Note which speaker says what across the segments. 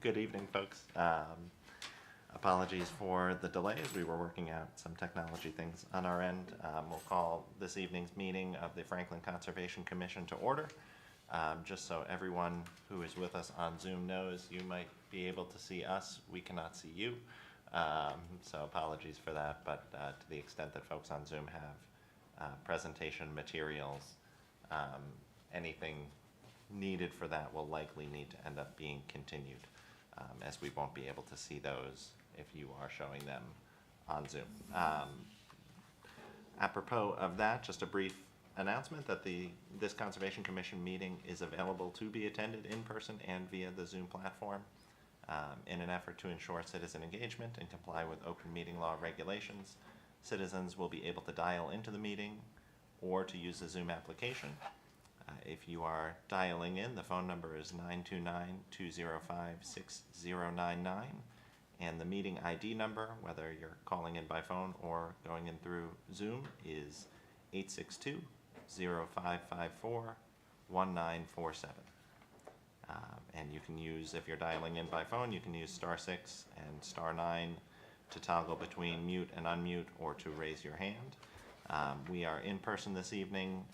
Speaker 1: Good evening, folks. Apologies for the delays. We were working out some technology things on our end. We'll call this evening's meeting of the Franklin Conservation Commission to order. Just so everyone who is with us on Zoom knows, you might be able to see us. We cannot see you. So apologies for that, but to the extent that folks on Zoom have presentation materials, anything needed for that will likely need to end up being continued, as we won't be able to see those if you are showing them on Zoom. Apropos of that, just a brief announcement that this Conservation Commission meeting is available to be attended in person and via the Zoom platform. In an effort to ensure citizen engagement and comply with open meeting law regulations, citizens will be able to dial into the meeting or to use the Zoom application. If you are dialing in, the phone number is 929-205-6099, and the meeting ID number, whether you're calling in by phone or going in through Zoom, is 862-0554-1947. And you can use, if you're dialing in by phone, you can use *6 and *9 to toggle between mute and unmute or to raise your hand. We are in person this evening,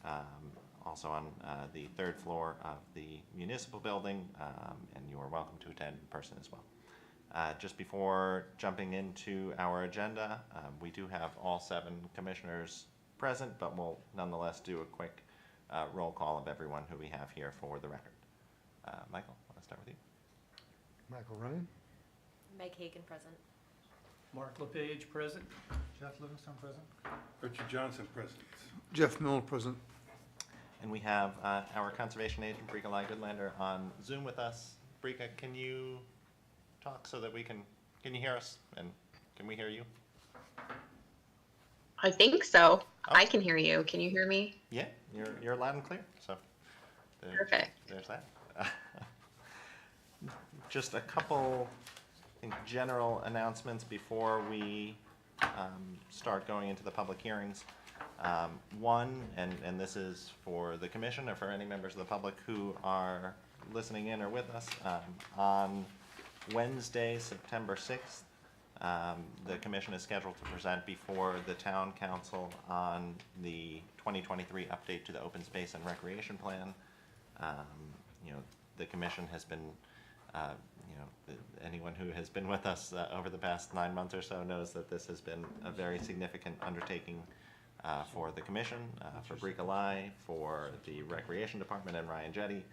Speaker 1: also on the third floor of the municipal building, and you are welcome to attend in person as well. Just before jumping into our agenda, we do have all 7 commissioners present, but we'll nonetheless do a quick roll call of everyone who we have here for the record. Michael, I'll start with you.
Speaker 2: Michael Ryan.
Speaker 3: Meg Hagan, present.
Speaker 4: Mark LePage, present.
Speaker 5: Jeff Livingston, present.
Speaker 6: Richard Johnson, present.
Speaker 2: Jeff Mill, present.
Speaker 1: And we have our conservation agent, Brika Lai-Goodlander, on Zoom with us. Brika, can you talk so that can you hear us? And can we hear you?
Speaker 7: I think so.
Speaker 1: Oh.
Speaker 7: I can hear you. Can you hear me?
Speaker 1: Yeah, you're loud and clear. So
Speaker 7: Perfect.
Speaker 1: There's that. Just a couple, I think, general announcements before we start going into the public hearings. One, and this is for the commission or for any members of the public who are listening in or with us, on Wednesday, September 6th, the commission is scheduled to present before the town council on the 2023 update to the open space and recreation plan. The commission has been, anyone who has been with us over the past 9 months or so knows that this has been a very significant undertaking for the commission, for Brika Lai, for the Recreation Department and Ryan Jetty,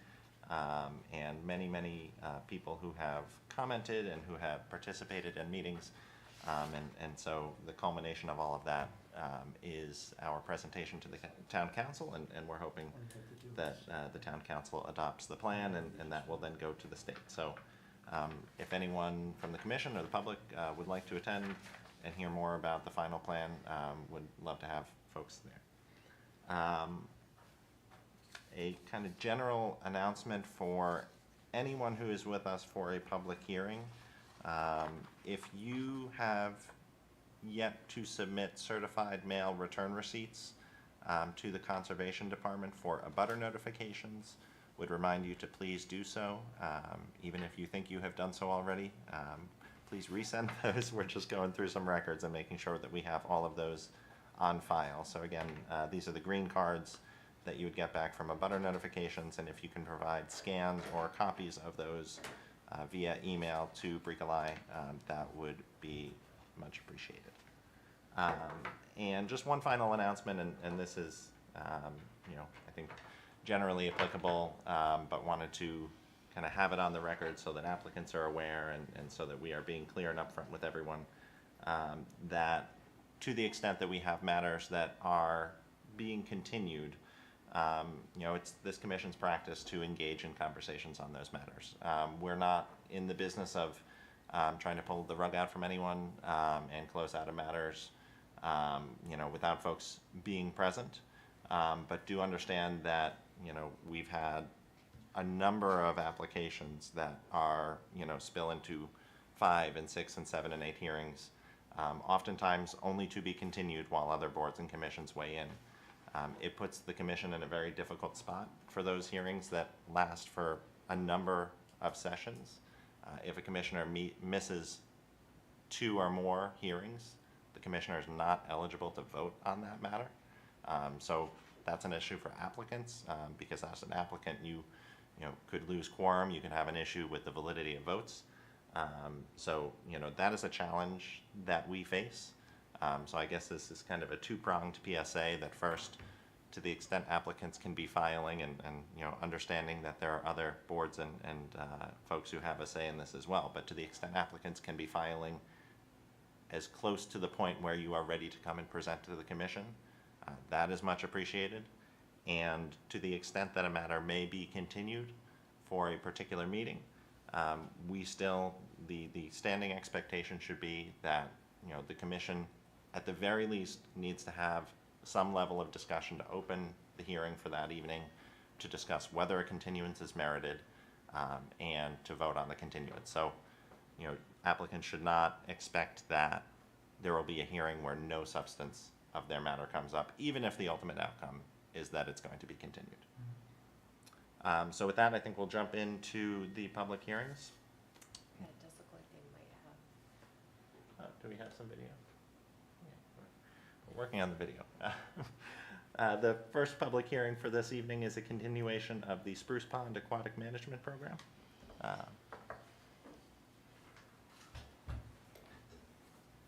Speaker 1: and many, many people who have commented and who have participated in meetings. And so the culmination of all of that is our presentation to the town council, and we're hoping that the town council adopts the plan, and that will then go to the state. So if anyone from the commission or the public would like to attend and hear more about the final plan, would love to have folks there. A kind of general announcement for anyone who is with us for a public hearing. If you have yet to submit certified mail return receipts to the Conservation Department for abutter notifications, would remind you to please do so. Even if you think you have done so already, please resend those. We're just going through some records and making sure that we have all of those on file. So again, these are the green cards that you would get back from abutter notifications, and if you can provide scans or copies of those via email to Brika Lai, that would be much appreciated. And just one final announcement, and this is, I think generally applicable, but wanted to kind of have it on the record so that applicants are aware, and so that we are being clear and upfront with everyone, that to the extent that we have matters that are being continued, it's this commission's practice to engage in conversations on those matters. We're not in the business of trying to pull the rug out from anyone and close out of matters, without folks being present. But do understand that, we've had a number of applications that are, spill into 5 and 6 and 7 and 8 hearings, oftentimes only to be continued while other boards and commissions weigh in. It puts the commission in a very difficult spot for those hearings that last for a number of sessions. If a commissioner misses 2 or more hearings, the commissioner is not eligible to vote on that matter. So that's an issue for applicants, because as an applicant, you could lose quorum, you can have an issue with the validity of votes. So, that is a challenge that we face. So I guess this is kind of a two-pronged PSA that first, to the extent applicants can be filing and understanding that there are other boards and folks who have a say in this as well, but to the extent applicants can be filing as close to the point where you are ready to come and present to the commission, that is much appreciated. And to the extent that a matter may be continued for a particular meeting, we still, the standing expectation should be that, the commission at the very least needs to have some level of discussion to open the hearing for that evening, to discuss whether a continuance is merited, and to vote on the continuance. So, applicants should not expect that there will be a hearing where no substance of their matter comes up, even if the ultimate outcome is that it's going to be continued. So with that, I think we'll jump into the public hearings.
Speaker 3: Yeah, it does look like they might have.
Speaker 1: Do we have some video? We're working on the video. The first public hearing for this evening is a continuation of the Spruce Pond Aquatic Management Program.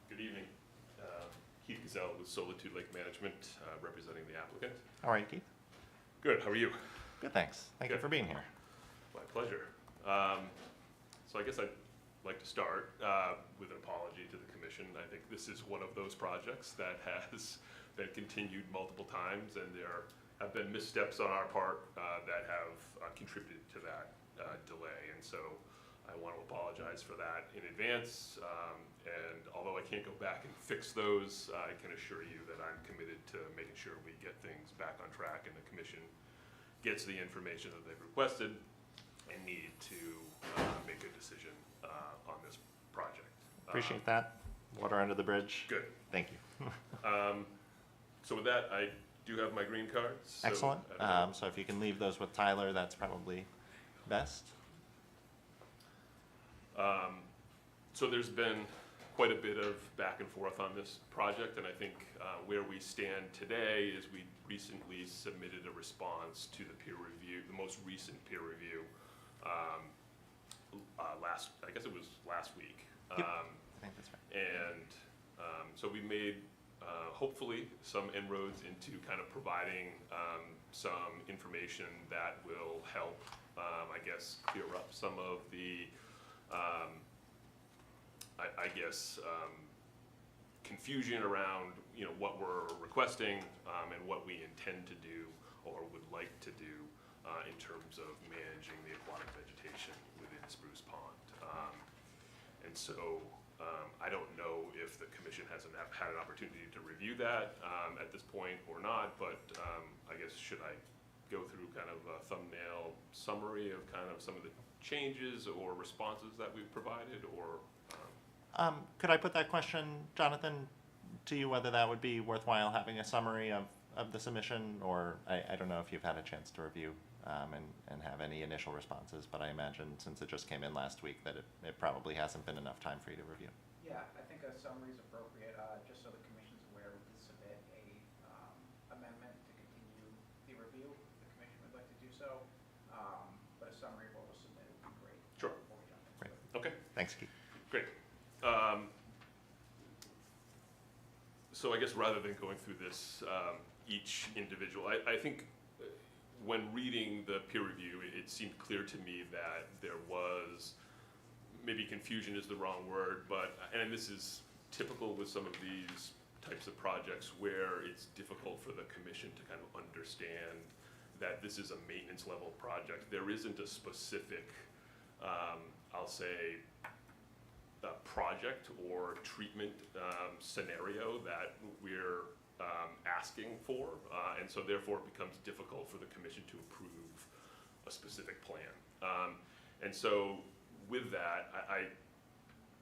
Speaker 5: Good evening. Keith Gazelle with Solitude Lake Management, representing the applicant.
Speaker 1: How are you, Keith?
Speaker 5: Good, how are you?
Speaker 1: Good, thanks. Thank you
Speaker 5: Good.
Speaker 1: for being here.
Speaker 5: My pleasure. So I guess I'd like to start with an apology to the commission. I think this is one of those projects that has been continued multiple times, and there have been missteps on our part that have contributed to that delay. And so I want to apologize for that in advance. And although I can't go back and fix those, I can assure you that I'm committed to making sure we get things back on track and the commission gets the information that they've requested and need to make a decision on this project.
Speaker 1: Appreciate that. Water under the bridge.
Speaker 5: Good.
Speaker 1: Thank you.
Speaker 5: So with that, I do have my green cards. So
Speaker 1: Excellent.
Speaker 5: I don't know.
Speaker 1: So if you can leave those with Tyler, that's probably best.
Speaker 5: So there's been quite a bit of back and forth on this project, and I think where we stand today is we recently submitted a response to the peer review, the most recent peer review, I guess it was last week.
Speaker 1: Yep. I think that's right.
Speaker 5: And so we made, hopefully, some inroads into kind of providing some information that will help, I guess, clear up some of the, I guess, confusion around, what we're requesting and what we intend to do or would like to do in terms of managing the aquatic vegetation within Spruce Pond. And so I don't know if the commission hasn't had an opportunity to review that at this point or not, but I guess should I go through kind of a thumbnail summary of kind of some of the changes or responses that we've provided, or?
Speaker 1: Could I put that question, Jonathan, to you, whether that would be worthwhile having a summary of the submission, or I don't know if you've had a chance to review and have any initial responses, but I imagine since it just came in last week that it probably hasn't been enough time for you to review.
Speaker 8: Yeah, I think a summary is appropriate, just so the commission's aware we can submit a amendment to continue the review. If the commission would like to do so, but a summary of what was submitted would be great.
Speaker 5: Sure.
Speaker 8: Before we jump into
Speaker 5: Great.
Speaker 8: it.
Speaker 5: Okay,
Speaker 1: Thanks, Keith.
Speaker 5: great. So I guess rather than going through this, each individual, I think when reading the peer review, it seemed clear to me that there was, maybe confusion is the wrong word, but, and this is typical with some of these types of projects where it's difficult for the commission to kind of understand that this is a maintenance level project. There isn't a specific, I'll say, project or treatment scenario that we're asking for, and so therefore it becomes difficult for the commission to approve a specific plan. And so with that, I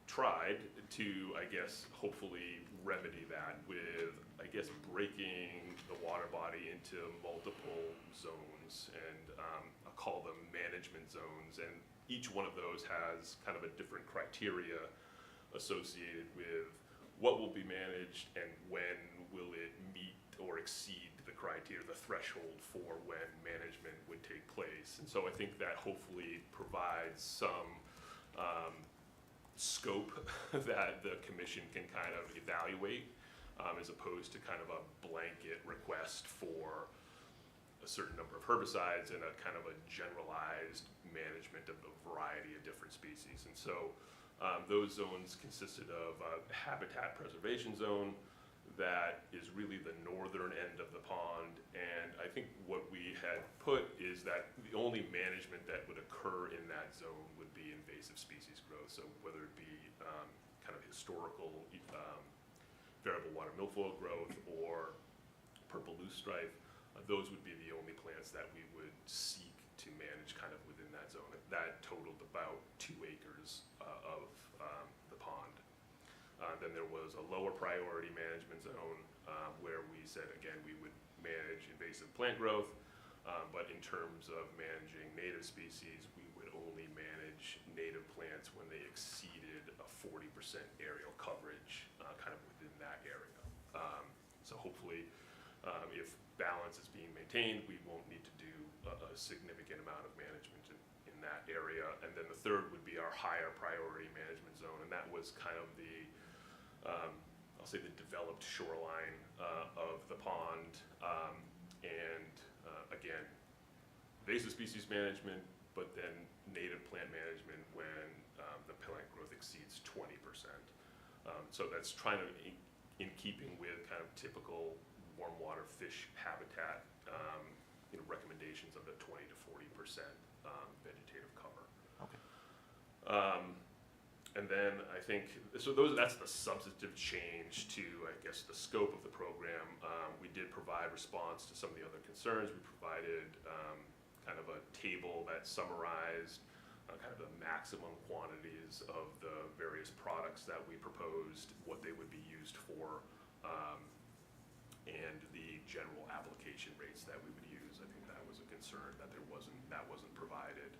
Speaker 5: tried to, I guess, hopefully remedy that with, I guess, breaking the water body into multiple zones, and I'll call them management zones, and each one of those has kind of a different criteria associated with what will be managed and when will it meet or exceed the criteria, the threshold for when management would take place. And so I think that hopefully provides some scope that the commission can kind of evaluate, as opposed to kind of a blanket request for a certain number of herbicides and a kind of a generalized management of a variety of different species. And so those zones consisted of a habitat preservation zone that is really the northern end of the pond. And I think what we had put is that the only management that would occur in that zone would be invasive species growth. So whether it be kind of historical variable water milfoil growth or purple loosestrife, those would be the only plants that we would seek to manage kind of within that zone. That totaled about 2 acres of the pond. Then there was a lower priority management zone where we said, again, we would manage invasive plant growth, but in terms of managing native species, we would only manage native plants when they exceeded a 40% aerial coverage kind of within that area. So hopefully, if balance is being maintained, we won't need to do a significant amount of management in that area. And then the third would be our higher priority management zone, and that was kind of the I'll say the developed shoreline of the pond, and again, invasive species management, but then native plant management when the plant growth exceeds 20%. So that's trying to, in keeping with kind of typical warm water fish habitat, recommendations of the 20 to 40% vegetative cover.
Speaker 1: Okay.
Speaker 5: And then I think, so that's the substantive change to, I guess, the scope of the program. We did provide response to some of the other concerns. We provided kind of a table that summarized kind of the maximum quantities of the various products that we proposed, what they would be used for, and the general application rates that we would use. I think that was a concern that that wasn't provided.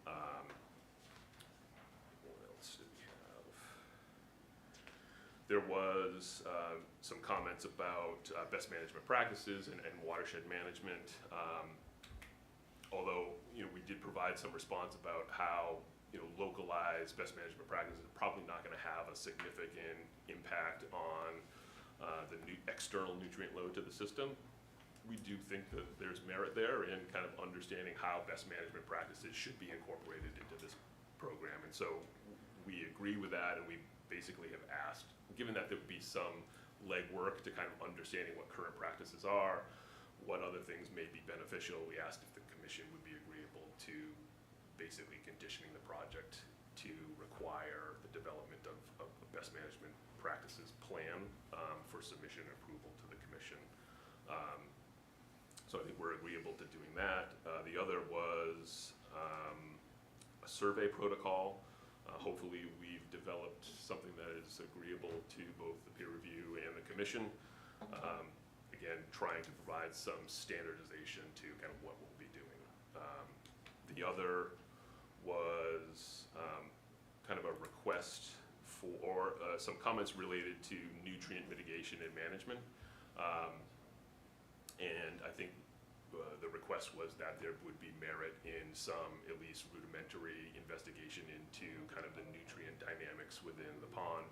Speaker 5: What else did we have? There was some comments about best management practices and watershed management. Although we did provide some response about how localized best management practices are probably not going to have a significant impact on the external nutrient load to the system. We do think that there's merit there in kind of understanding how best management practices should be incorporated into this program. And so we agree with that, and we basically have asked, given that there would be some legwork to kind of understanding what current practices are, what other things may be beneficial, we asked if the commission would be agreeable to basically conditioning the project to require the development of a best management practices plan for submission and approval to the commission. So I think we're agreeable to doing that. The other was a survey protocol. Hopefully we've developed something that is agreeable to both the peer review and the commission. Again, trying to provide some standardization to kind of what we'll be doing. The other was kind of a request for some comments related to nutrient mitigation and management. And I think the request was that there would be merit in some, at least rudimentary investigation into kind of the nutrient dynamics within the pond.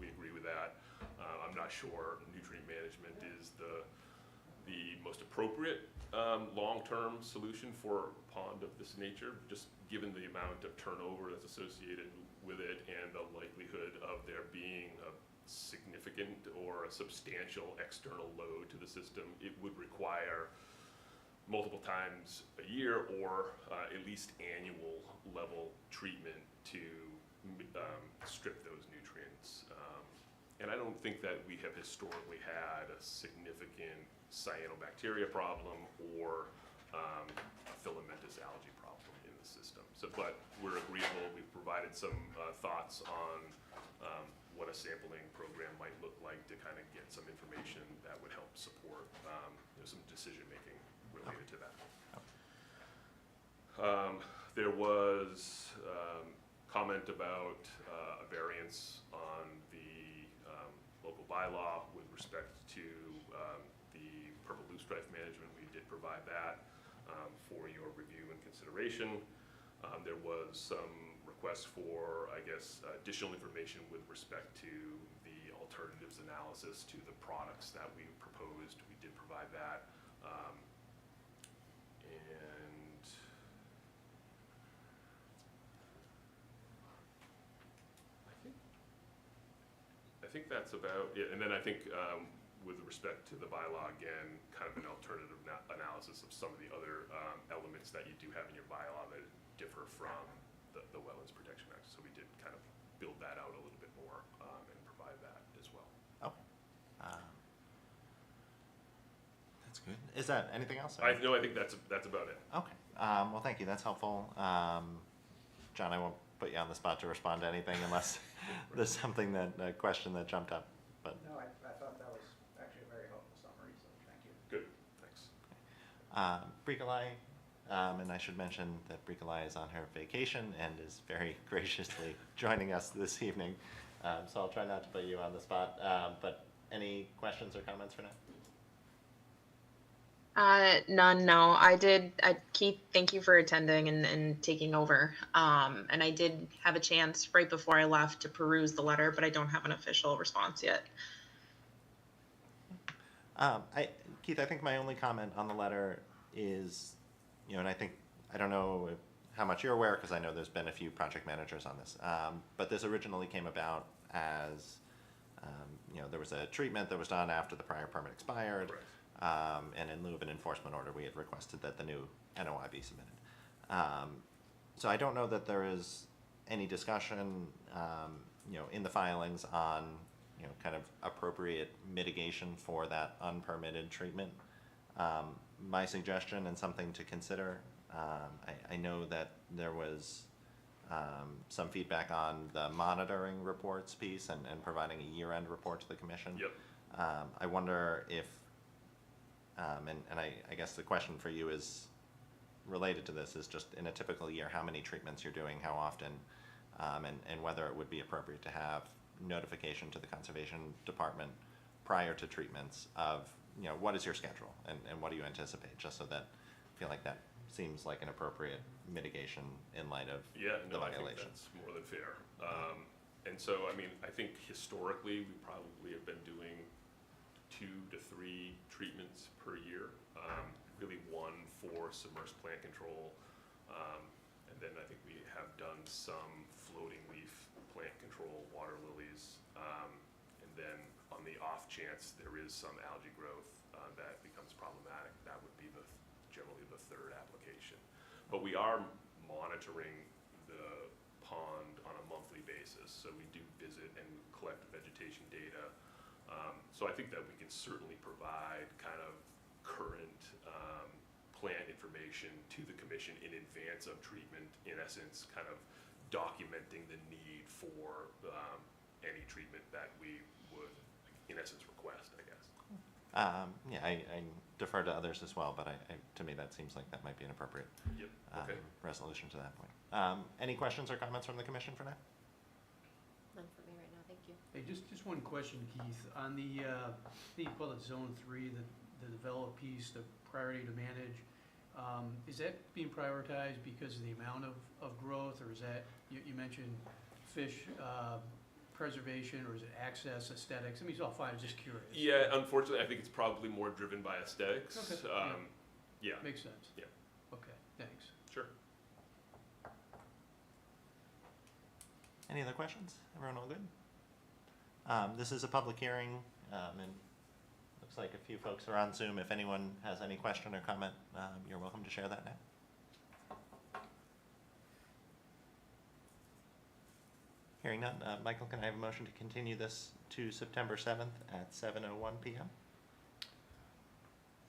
Speaker 5: We agree with that. I'm not sure nutrient management is the most appropriate long-term solution for a pond of this nature, just given the amount of turnover that's associated with it and the likelihood of there being a significant or a substantial external load to the system. It would require multiple times a year or at least annual level treatment to strip those nutrients. And I don't think that we have historically had a significant cyanobacteria problem or a filamentous algae problem in the system. So, but we're agreeable. We've provided some thoughts on what a sampling program might look like to kind of get some information that would help support some decision making related to that. There was comment about a variance on the local bylaw with respect to the purple loosestrife management. We did provide that for your review and consideration. There was some requests for, I guess, additional information with respect to the alternatives analysis to the products that we proposed. We did provide that. And I think that's about it. And then I think with respect to the bylaw, again, kind of an alternative analysis of some of the other elements that you do have in your bylaw that differ from the Wetlands Protection Act. So we did kind of build that out a little bit more and provide that as well.
Speaker 1: Okay. That's good. Is that anything else?
Speaker 5: I think that's about it.
Speaker 1: Okay. Well, thank you. That's helpful. John, I won't put you on the spot to respond to anything unless there's something a question that jumped up. But
Speaker 8: No, I thought that was actually a very helpful summary, so thank you.
Speaker 5: Good, thanks.
Speaker 1: Bricolai, and I should mention that Bricolai is on her vacation and is very graciously joining us this evening. So I'll try not to put you on the spot. But any questions or comments for now?
Speaker 7: None, no. Keith, thank you for attending and taking over. And I did have a chance right before I left to peruse the letter, but I don't have an official response yet.
Speaker 1: Keith, I think my only comment on the letter is, and I don't know how much you're aware, because I know there's been a few project managers on this, but this originally came about as, there was a treatment that was done after the prior permit expired.
Speaker 5: Correct.
Speaker 1: And in lieu of an enforcement order, we had requested that the new NOI be submitted. So I don't know that there is any discussion, in the filings on, kind of appropriate mitigation for that unpermitted treatment. My suggestion and something to consider, I know that there was some feedback on the monitoring reports piece and providing a year-end report to the commission.
Speaker 5: Yep.
Speaker 1: I wonder if, and I guess the question for you is related to this, is just in a typical year, how many treatments you're doing, how often, and whether it would be appropriate to have notification to the Conservation Department prior to treatments of, what is your schedule and what do you anticipate, just so that I feel like that seems like an appropriate mitigation in light of
Speaker 5: Yeah,
Speaker 1: the
Speaker 5: no, I think
Speaker 1: violation.
Speaker 5: that's more than fair. And so, I think historically, we probably have been doing 2 to 3 treatments per year. Really one for submerged plant control. And then I think we have done some floating leaf plant control, water lilies. And then on the off chance there is some algae growth that becomes problematic, that would be generally the 3rd application. But we are monitoring the pond on a monthly basis, so we do visit and collect vegetation data. So I think that we can certainly provide kind of current plant information to the commission in advance of treatment, in essence, kind of documenting the need for any treatment that we would, in essence, request, I guess.
Speaker 1: Yeah, I defer to others as well, but to me that seems like that might be an appropriate
Speaker 5: Yep, okay.
Speaker 1: resolution to that point. Any questions or comments from the commission for now?
Speaker 3: None for me right now, thank you.
Speaker 4: Hey, just one question, Keith. On the, I think you call it Zone 3, the developed piece, the priority to manage, is that being prioritized because of the amount of growth, or is that, you mentioned fish preservation, or is it access, aesthetics? I mean, it's all fine, I'm just curious.
Speaker 5: Yeah, unfortunately, I think it's probably more driven by aesthetics.
Speaker 4: Okay,
Speaker 5: Yeah,
Speaker 4: Makes sense.
Speaker 5: Yeah.
Speaker 4: Okay, thanks.
Speaker 5: sure.
Speaker 1: Any other questions? Everyone all good? This is a public hearing, and looks like a few folks are on Zoom. If anyone has any question or comment, you're welcome to share that now. Hearing none, Michael, can I have a motion to continue this to September 7th at 7:01 p.m.?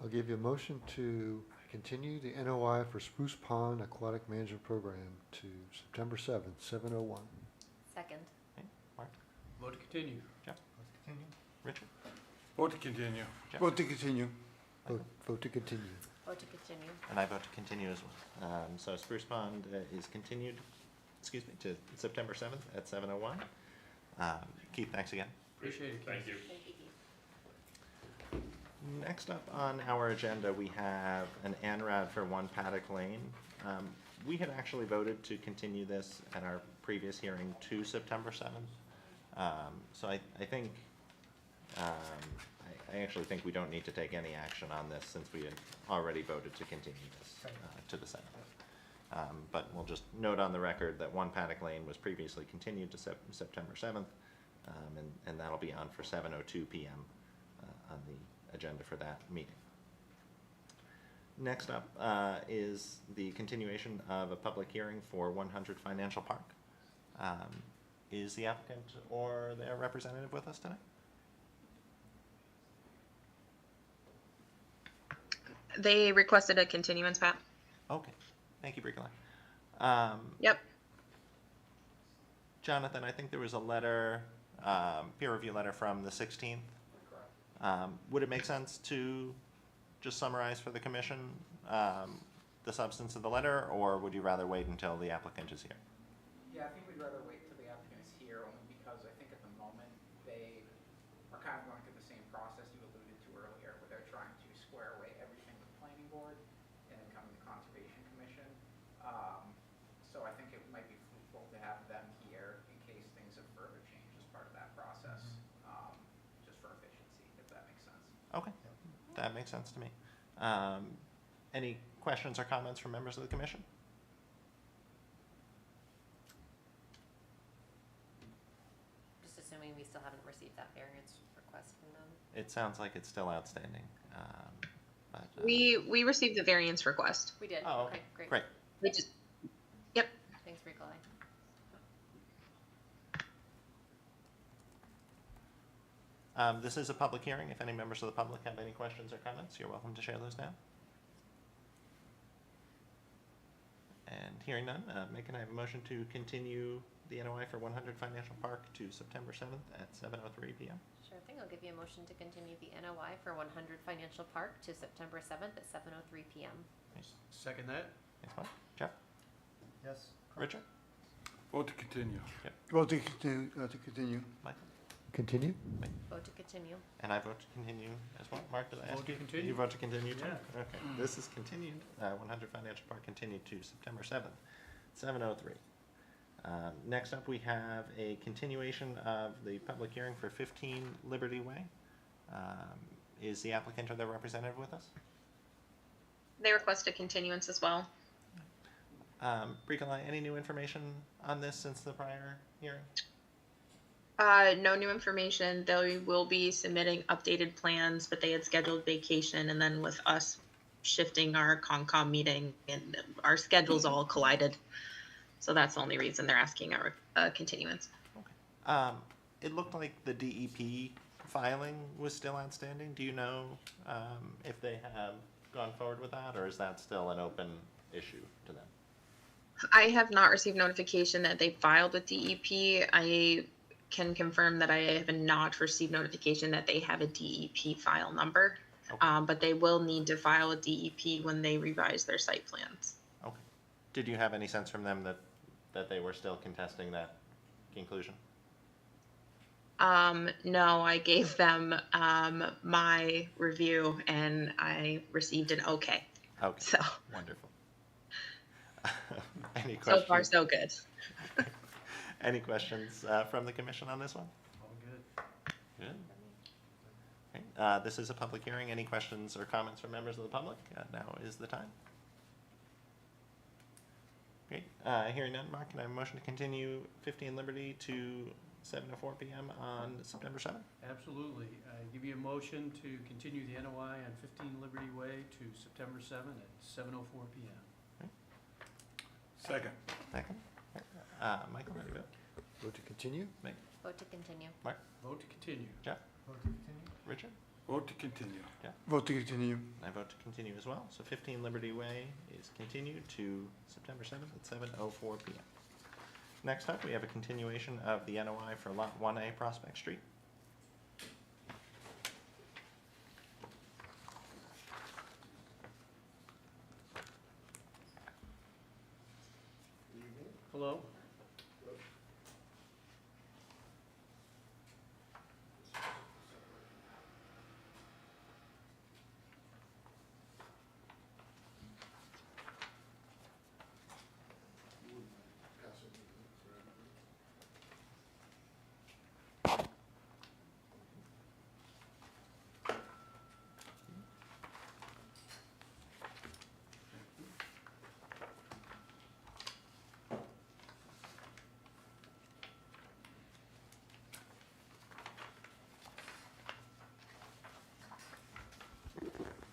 Speaker 2: I'll give you a motion to continue the NOI for Spruce Pond Aquatic Management Program to September 7th, 7:01.
Speaker 3: Second.
Speaker 1: Okay, Mark,
Speaker 4: Vote to continue.
Speaker 1: Jeff, let's continue. Richard?
Speaker 6: Vote to continue.
Speaker 1: Jeff?
Speaker 6: Vote to continue.
Speaker 2: Vote to continue.
Speaker 3: Vote to continue. continue.
Speaker 1: And I vote to continue as well. So Spruce Pond is continued, to September 7th at 7:01. Keith, thanks again.
Speaker 4: Appreciate it, Keith.
Speaker 5: Thank you.
Speaker 3: Thank you, Keith.
Speaker 1: Next up on our agenda, we have an ANRAD for One Paddock Lane. We had actually voted to continue this at our previous hearing to September 7th. So I think, I actually think we don't need to take any action on this since we had already voted to continue this to the 7th. But we'll just note on the record that One Paddock Lane was previously continued to September 7th, and that'll be on for 7:02 p.m. On the agenda for that meeting. Next up is the continuation of a public hearing for 100 Financial Park. Is the applicant or their representative with us tonight?
Speaker 7: They requested a continuance, Pat.
Speaker 1: Okay, thank you, Bricolai.
Speaker 7: Yep.
Speaker 1: Jonathan, I think there was a letter, peer review letter from the 16th. Would it make sense to just summarize for the commission the substance of the letter, or would you rather wait until the applicant is here?
Speaker 8: Yeah, I think we'd rather wait till the applicant is here, only because I think at the moment they are kind of going through the same process you alluded to earlier, where they're trying to square away everything with the planning board and then coming to Conservation Commission. So I think it might be fruitful to have them here in case things have further changed as part of that process, just for efficiency, if that makes sense.
Speaker 1: Okay, that makes sense to me. Any questions or comments from members of the commission?
Speaker 3: Just assuming we still haven't received that variance request from them.
Speaker 1: It sounds like it's still outstanding. But,
Speaker 7: We received the variance request.
Speaker 3: We did.
Speaker 1: Oh,
Speaker 3: Okay, great.
Speaker 1: great.
Speaker 7: We just, yep.
Speaker 3: Thanks, Bricolai.
Speaker 1: This is a public hearing. If any members of the public have any questions or comments, you're welcome to share those now. And hearing none, can I have a motion to continue the NOI for 100 Financial Park to September 7th at 7:03 p.m.?
Speaker 3: Sure thing. I'll give you a motion to continue the NOI for 100 Financial Park to September 7th at 7:03 p.m.
Speaker 1: Nice.
Speaker 4: Second that?
Speaker 1: Thanks, Mike. Jeff?
Speaker 6: Yes.
Speaker 1: Richard?
Speaker 6: Vote to continue.
Speaker 2: Vote to continue.
Speaker 1: Michael?
Speaker 2: Continue?
Speaker 3: Vote to continue.
Speaker 1: And I vote to continue as well. Mark, did I ask
Speaker 4: Vote to
Speaker 1: you?
Speaker 4: continue.
Speaker 1: You vote to continue too?
Speaker 4: Yeah.
Speaker 1: Okay, this is continued, 100 Financial Park continued to September 7th, 7:03. Next up, we have a continuation of the public hearing for 15 Liberty Way. Is the applicant or their representative with us?
Speaker 7: They request a continuance as well.
Speaker 1: Bricolai, any new information on this since the prior hearing?
Speaker 7: No new information. They will be submitting updated plans, but they had scheduled vacation, and then with us shifting our Concom meeting, and our schedules all collided. So that's the only reason they're asking our continuance.
Speaker 1: Okay. It looked like the DEP filing was still outstanding. Do you know if they have gone forward with that, or is that still an open issue to them?
Speaker 7: I have not received notification that they filed with DEP. I can confirm that I have not received notification that they have a DEP file number.
Speaker 1: Okay.
Speaker 7: But they will need to file a DEP when they revise their site plans.
Speaker 1: Okay. Did you have any sense from them that they were still contesting that conclusion?
Speaker 7: No, I gave them my review and I received an okay.
Speaker 1: Okay.
Speaker 7: So,
Speaker 1: Wonderful. Any
Speaker 7: so
Speaker 1: questions?
Speaker 7: far so good.
Speaker 1: Any questions from the commission on this one?
Speaker 4: All good.
Speaker 1: Good. Okay. This is a public hearing. Any questions or comments from members of the public? Now is the time. Great. Hearing none, Mark, can I have a motion to continue 15 Liberty to 7:04 p.m. on September 7th?
Speaker 4: Absolutely. I give you a motion to continue the NOI on 15 Liberty Way to September 7th at 7:04 p.m.
Speaker 6: Second.
Speaker 1: Second. Michael, how do you vote?
Speaker 2: Vote to continue?
Speaker 3: Vote to continue.
Speaker 1: Mark?
Speaker 4: Vote to continue.
Speaker 1: Jeff?
Speaker 6: Vote to continue.
Speaker 1: Richard?
Speaker 6: Vote to continue.
Speaker 2: Vote to continue.
Speaker 1: I vote to continue as well. So 15 Liberty Way is continued to September 7th at 7:04 p.m. Next up, we have a continuation of the NOI for Lot 1A Prospect Street.
Speaker 4: Hello?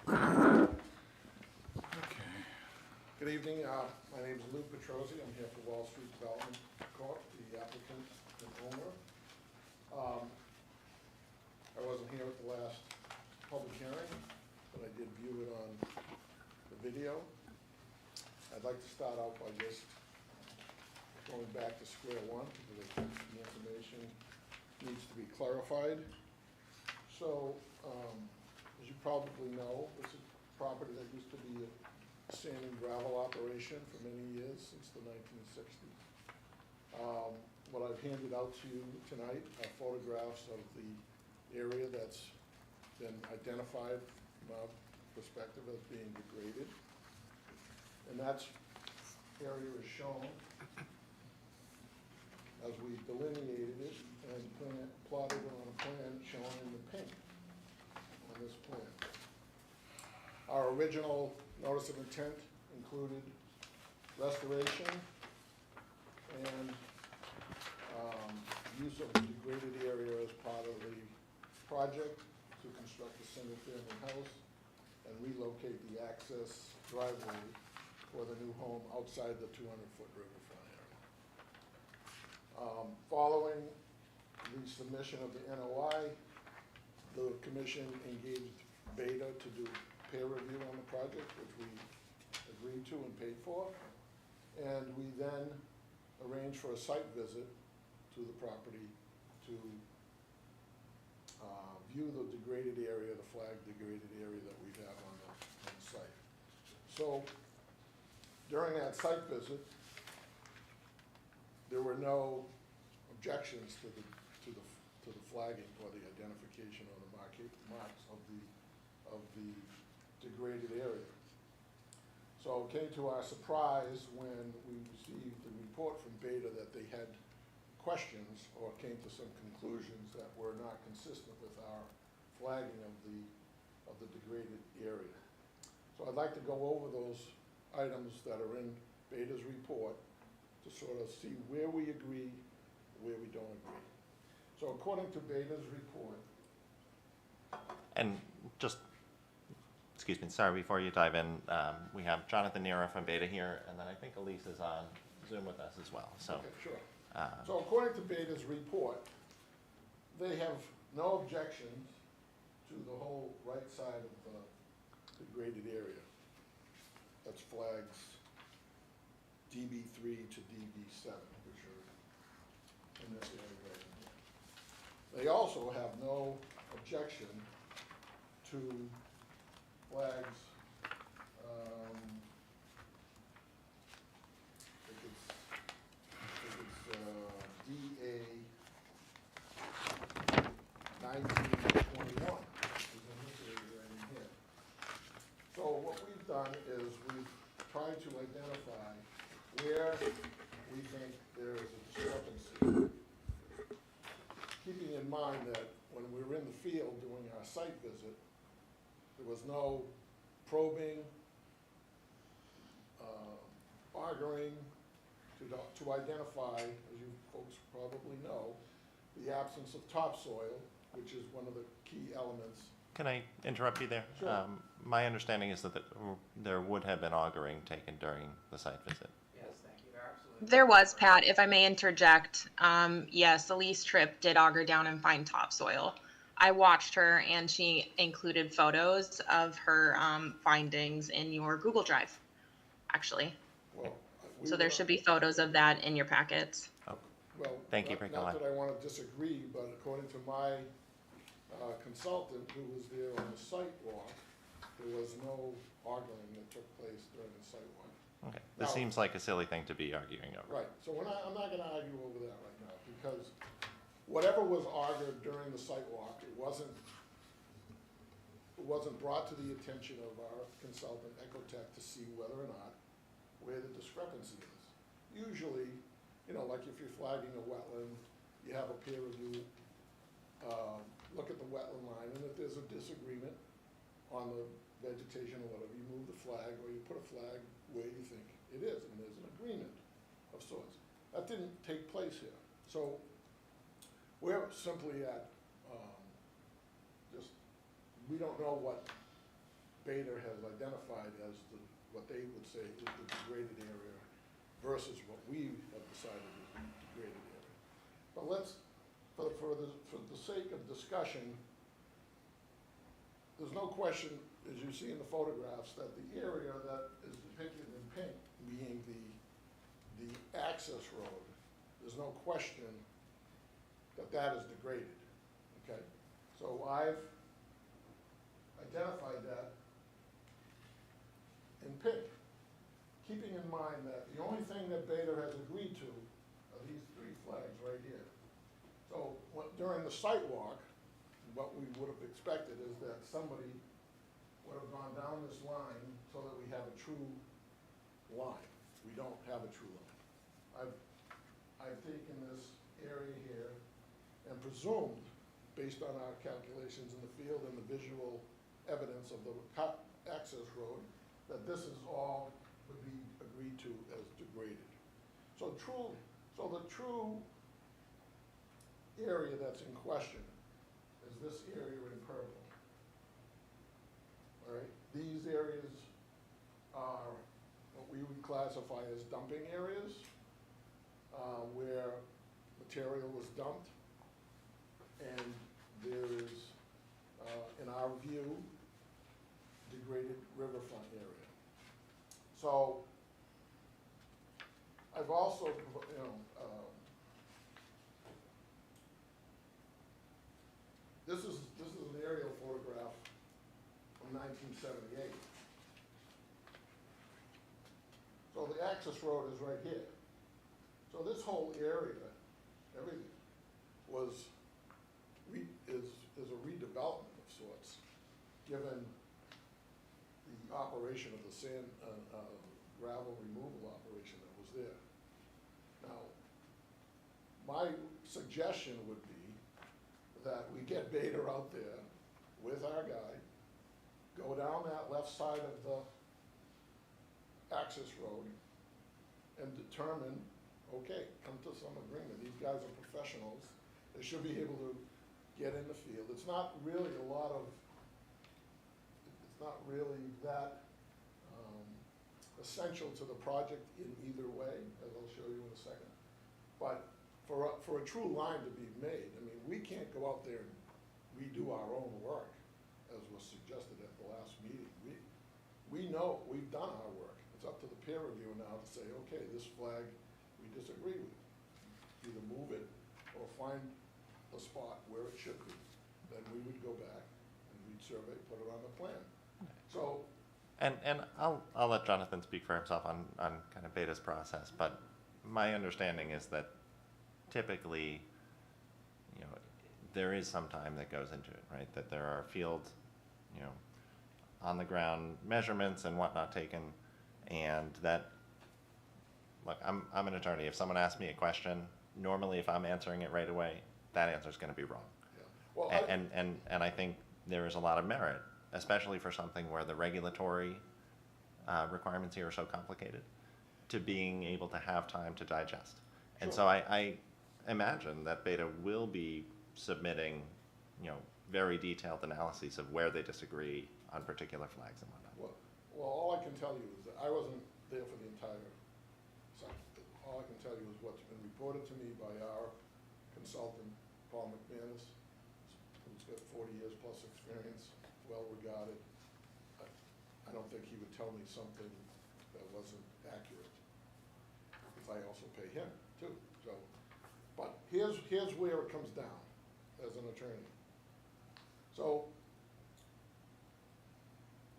Speaker 6: Okay.
Speaker 9: Good evening, my name is Lou Petrosi, I'm here for Wall Street Development Corp., the applicant and owner. I wasn't here at the last public hearing, but I did view it on the video. I'd like to start out by just going back to square one, because I think the information needs to be clarified. So, as you probably know, this is property that used to be a sand and gravel operation for many years, since the 1960s. What I've handed out to you tonight are photographs of the area that's been identified from our perspective as being degraded. And that area is shown as we delineated it and plotted it on a plan shown in the pink on this plan. Our original notice of intent included restoration and use of the degraded area as part of the project to construct a single-family house and relocate the access driveway for the new home outside the 200-foot riverfront area. Following the submission of the NOI, the commission engaged Beta to do peer review on the project, which we agreed to and paid for. And we then arranged for a site visit to the property to view the degraded area, the flagged degraded area that we have on the site. So during that site visit, there were no objections to the flagging or the identification or the marks of the degraded area. So it came to our surprise when we received the report from Beta that they had questions or came to some conclusions that were not consistent with our flagging of the degraded area. So I'd like to go over those items that are in Beta's report to sort of see where we agree, where we don't agree. So according to Beta's report,
Speaker 1: And just, excuse me, sorry, before you dive in, we have Jonathan Nero from Beta here, and then I think Elise is on Zoom with us as well, so.
Speaker 9: okay, sure. So according to Beta's report, they have no objections to the whole right side of the degraded area. That's flags DB3 to DB7, which are in this area right here. They also have no objection to flags, DA 1921 is in this area right in here. So what we've done is we've tried to identify where we think there is a discrepancy, keeping in mind that when we were in the field doing our site visit, there was no probing, arguing to identify, as you folks probably know, the absence of topsoil, which is one of the key elements.
Speaker 1: Can I interrupt you there?
Speaker 9: Sure.
Speaker 1: My understanding is that there would have been auguring taken during the site visit.
Speaker 8: Yes, thank you, there absolutely.
Speaker 7: There was, Pat, if I may interject. Yes, Elise Tripp did auger down and find topsoil. I watched her and she included photos of her findings in your Google Drive, actually.
Speaker 9: Well, we
Speaker 7: So there
Speaker 9: were-
Speaker 7: should be photos of that in your packets.
Speaker 9: Well,
Speaker 1: Thank you,
Speaker 9: not
Speaker 1: Nikolai.
Speaker 9: that I want to disagree, but according to my consultant who was there on the site walk, there was no arguing that took place during the site walk.
Speaker 1: Okay, this
Speaker 9: Now-
Speaker 1: seems like a silly thing to be arguing over.
Speaker 9: Right, so I'm not gonna argue over that right now, because whatever was argued during the site walk, it wasn't brought to the attention of our consultant, Ecotech, to see whether or not where the discrepancy is. Usually, you know, like if you're flagging a wetland, you have a peer review, look at the wetland line, and if there's a disagreement on the vegetation or whatever, you move the flag, or you put a flag where you think it is, and there's an agreement of sorts. That didn't take place here. So we're simply at, just, we don't know what Bader has identified as what they would say is the degraded area versus what we have decided is the degraded area. But let's, for the sake of discussion, there's no question, as you see in the photographs, that the area that is depicted in pink, being the access road, there's no question that that is degraded, okay? So I've identified that in pink, keeping in mind that the only thing that Bader has agreed to are these three flags right here. So during the site walk, what we would have expected is that somebody would have gone down this line so that we have a true line. We don't have a true line. I've taken this area here and presumed, based on our calculations in the field and the visual evidence of the access road, that this is all would be agreed to as degraded. So the true area that's in question is this area in purple. All right, these areas are what we would classify as dumping areas, where material was dumped, and there is, in our view, degraded riverfront area. So I've also, you know, this is an aerial photograph from 1978. So the access road is right here. So this whole area, everything, is a redevelopment of sorts, given the operation of the sand, gravel removal operation that was there. Now, my suggestion would be that we get Bader out there with our guy, go down that left side of the access road, and determine, okay, come to some agreement. These guys are professionals. They should be able to get in the field. It's not really that essential to the project in either way, as I'll show you in a second. But for a true line to be made, I mean, we can't go out there and redo our own work, as was suggested at the last meeting. We know, we've done our work. It's up to the peer reviewer now to say, okay, this flag we disagree with. Either move it or find a spot where it should be. Then we would go back and we'd survey, put it on the plan. So,
Speaker 1: And I'll let Jonathan speak for himself on kind of Beta's process, but my understanding is that typically, you know, there is some time that goes into it, right? That there are field, you know, on the ground measurements and whatnot taken, and that, look, I'm an attorney. If someone asks me a question, normally if I'm answering it right away, that answer is going to be wrong.
Speaker 9: yeah. Well,
Speaker 1: And I think there is a lot of merit, especially for something where the regulatory requirements here are so complicated, to being able to have time to digest. And so I imagine that Beta will be submitting, you know, very detailed analyses of where they disagree on particular flags and whatnot.
Speaker 9: Well, all I can tell you is that I wasn't there for the entire site. All I can tell you is what's been reported to me by our consultant, Paul McManus, who's got 40 years plus experience, well regarded. I don't think he would tell me something that wasn't accurate, because I also pay him too. So, but here's where it comes down as an attorney. So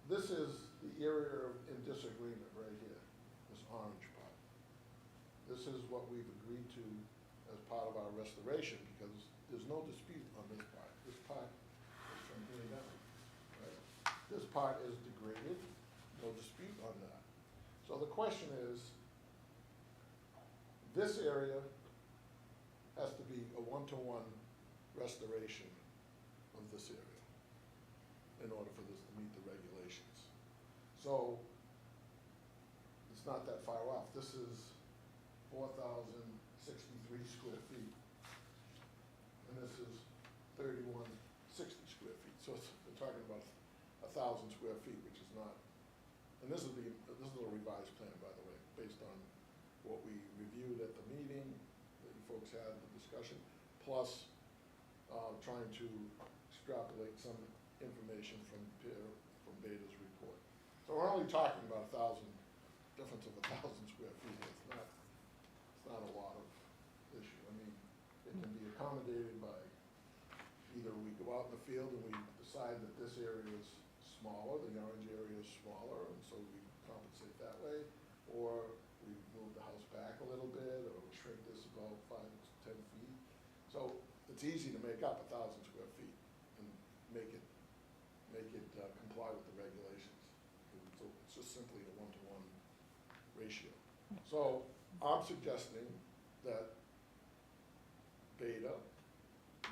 Speaker 9: this is the area in disagreement right here. this orange part. This is what we've agreed to as part of our restoration, because there's no dispute on this part. This part is from here down, right? This part is degraded, no dispute on that. So the question is, this area has to be a one-to-one restoration of this area in order for this to meet the regulations. So it's not that far off. This is 4,063 square feet. And this is 3,160 square feet. So we're talking about 1,000 square feet, which is not, and this is a revised plan, by the way, based on what we reviewed at the meeting that you folks had, the discussion, plus trying to extrapolate some information from Beta's report. So we're only talking about 1,000, difference of 1,000 square feet. It's not a lot of issue. I mean, it can be accommodated by either we go out in the field and we decide that this area is smaller, the orange area is smaller, and so we compensate that way, or we move the house back a little bit, or shrink this about 5 to 10 feet. So it's easy to make up 1,000 square feet and make it comply with the regulations. So it's just simply a one-to-one ratio. So I'm suggesting that Beta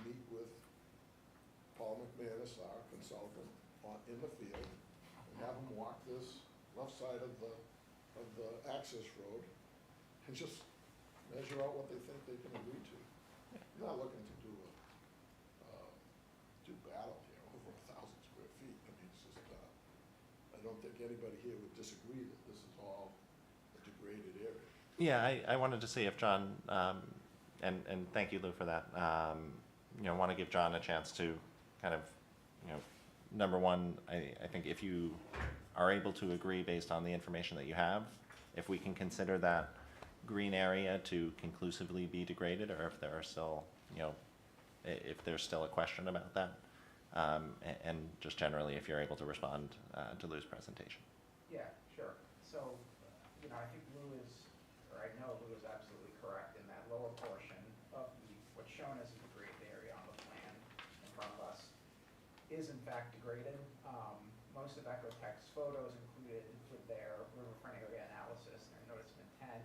Speaker 9: meet with Paul McManus, our consultant, in the field, and have them walk this left side of the access road and just measure out what they think they can agree to. I'm not looking to do battle here over 1,000 square feet. I mean, it's just, I don't think anybody here would disagree that this is all a degraded area.
Speaker 1: Yeah, I wanted to see if John, and thank you, Lou, for that. Want to give John a chance to kind of, number one, I think if you are able to agree based on the information that you have, if we can consider that green area to conclusively be degraded, or if there are still, if there's still a question about that, and just generally if you're able to respond to Lou's presentation.
Speaker 8: Yeah, sure. So, I think Lou is, or I know Lou is absolutely correct in that lower portion of what's shown as a degraded area on the plan in front of us is in fact degraded. Most of Ecotech's photos included with their riverfront area analysis and their notice of intent.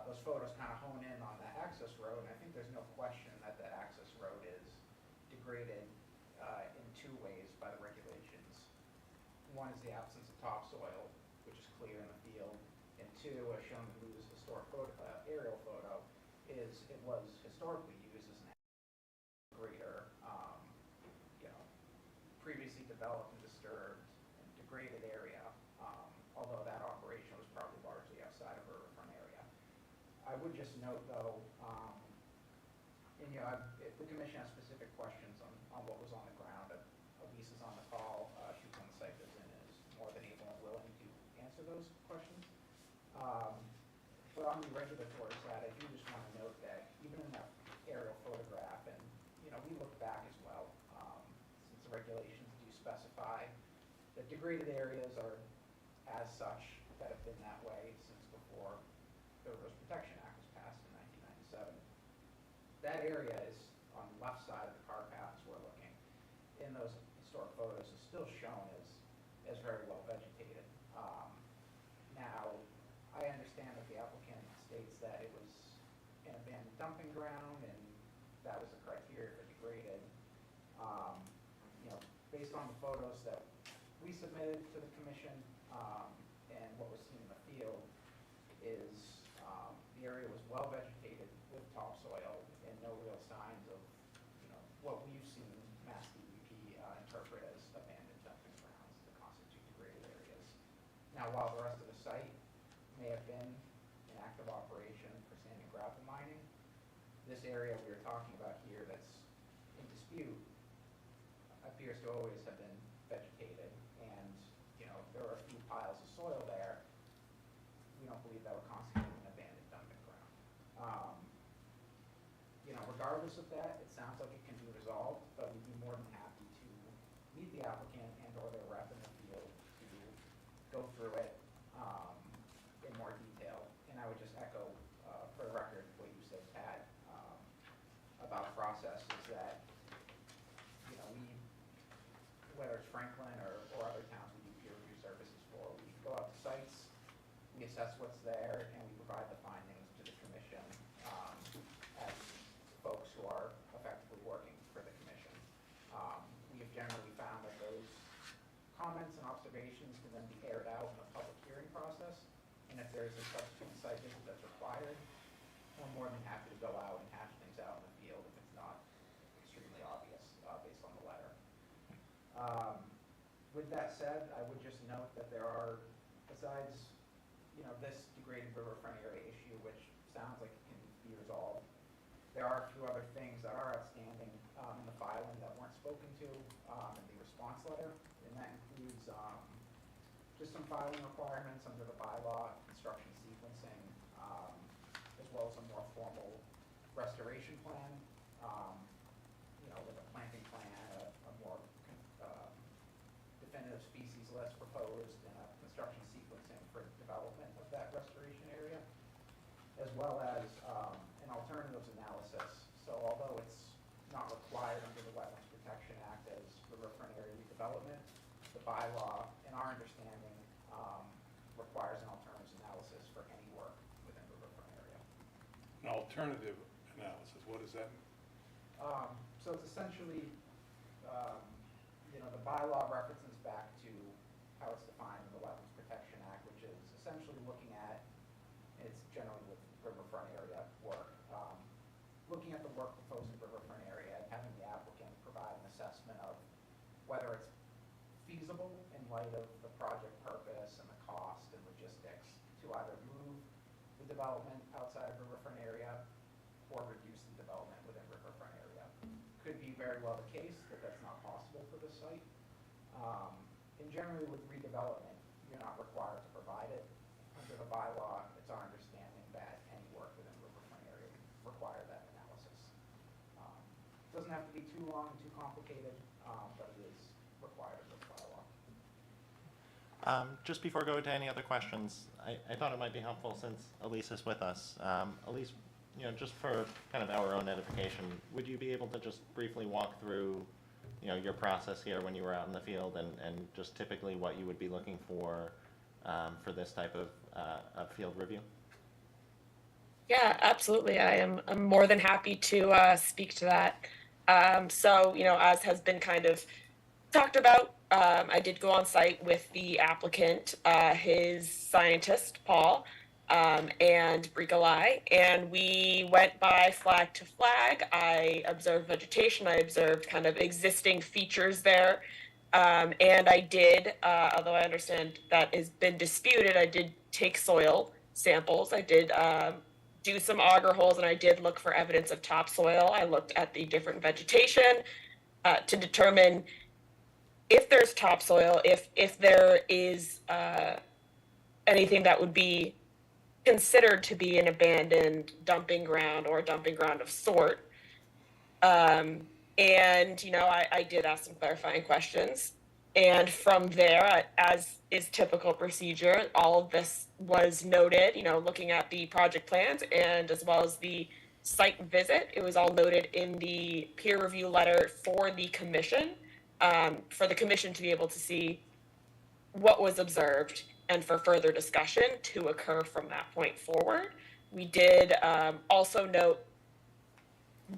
Speaker 8: Those photos kind of hone in on that access road, and I think there's no question that that access road is degraded in two ways by the regulations. One is the absence of topsoil, which is clear in the field, and two, as shown in Lou's historic aerial photo, is it was historically used as an grader, previously developed and disturbed and degraded area, although that operation was probably largely outside of a riverfront area. I would just note though, if the commission has specific questions on what was on the ground, Elise is on the call, she was on the site visit and is more than able and willing to answer those questions. But on the regulatory side, I do just want to note that even in that aerial photograph, and we look back as well, since the regulations do specify that degraded areas are as such that have been that way since before the Rivers Protection Act was passed in 1997. That area is on the left side of the car path as we're looking. In those historic photos is still shown as very well vegetated. Now, I understand that the applicant states that it was an abandoned dumping ground and that was the criteria for degraded. Based on the photos that we submitted to the commission and what was seen in the field is the area was well vegetated with topsoil and no real signs of what we've seen Mass DEP interpret as abandoned dumping grounds that constitute degraded areas. Now, while the rest of the site may have been in active operation for sand and gravel mining, this area we are talking about here that's in dispute appears to always have been vegetated, and there are a few piles of soil there. We don't believe that would constitute an abandoned dumping ground. Regardless of that, it sounds like it can be resolved, but we'd be more than happy to meet the applicant and or their rep in the field to go through it in more Franklin or other towns we do peer review services for. We go out to sites, we assess what's there, and we provide the findings to the commission as folks who are effectively working for the commission. We have generally found that those comments and observations can then be aired out in a public hearing process, and if there's a subsequent site visit that's required, we're more than happy to go out and hash things out in the field if it's not extremely obvious based on the letter. With that said, I would just note that there are, besides, this degraded riverfront area issue, which sounds like it can be resolved, there are a few other things that are outstanding in the filing that weren't spoken to in the response letter, and that includes just some filing requirements under the bylaw, construction sequencing, as well as a more formal restoration plan, with a planting plan, a more definitive species list proposed, and a construction sequencing for development of that restoration area, as well as an alternatives analysis. So although it's not required under the Wetlands Protection Act as riverfront area redevelopment, the bylaw, in our understanding, requires an alternatives analysis for any work within the riverfront area.
Speaker 6: An alternative analysis, what does that mean?
Speaker 8: So it's essentially, the bylaw references back to how it's defined in the Wetlands Protection Act, which is essentially looking at, it's generally with riverfront area work, looking at the work proposed in riverfront area and having the applicant provide an assessment of whether it's feasible in light of the project purpose and the cost and logistics to either move the development outside of riverfront area or reduce the development within riverfront area. Could be very well the case that that's not possible for this site. And generally with redevelopment, you're not required to provide it. Under the bylaw, it's our understanding that any work within riverfront area would require that analysis. It doesn't have to be too long, too complicated, but it is required under the bylaw.
Speaker 1: Just before going to any other questions, I thought it might be helpful since Elise is with us. Elise, just for kind of our own edification, would you be able to just briefly walk through, your process here when you were out in the field and just typically what you would be looking for this type of field review?
Speaker 10: Yeah, absolutely. I'm more than happy to speak to that. So, as has been kind of talked about, I did go on site with the applicant, his scientist, Paul, and Bricolai, and we went by flag to flag. I observed vegetation, I observed kind of existing features there, and I did, although I understand that has been disputed, I did take soil samples. I did do some auger holes, and I did look for evidence of topsoil. I looked at the different vegetation to determine if there's topsoil, if there is anything that would be considered to be an abandoned dumping ground or a dumping ground of sort. And, I did ask some clarifying questions. And from there, as is typical procedure, all of this was noted, looking at the project plans and as well as the site visit. It was all noted in the peer review letter for the commission to be able to see what was observed and for further discussion to occur from that point forward. We did also note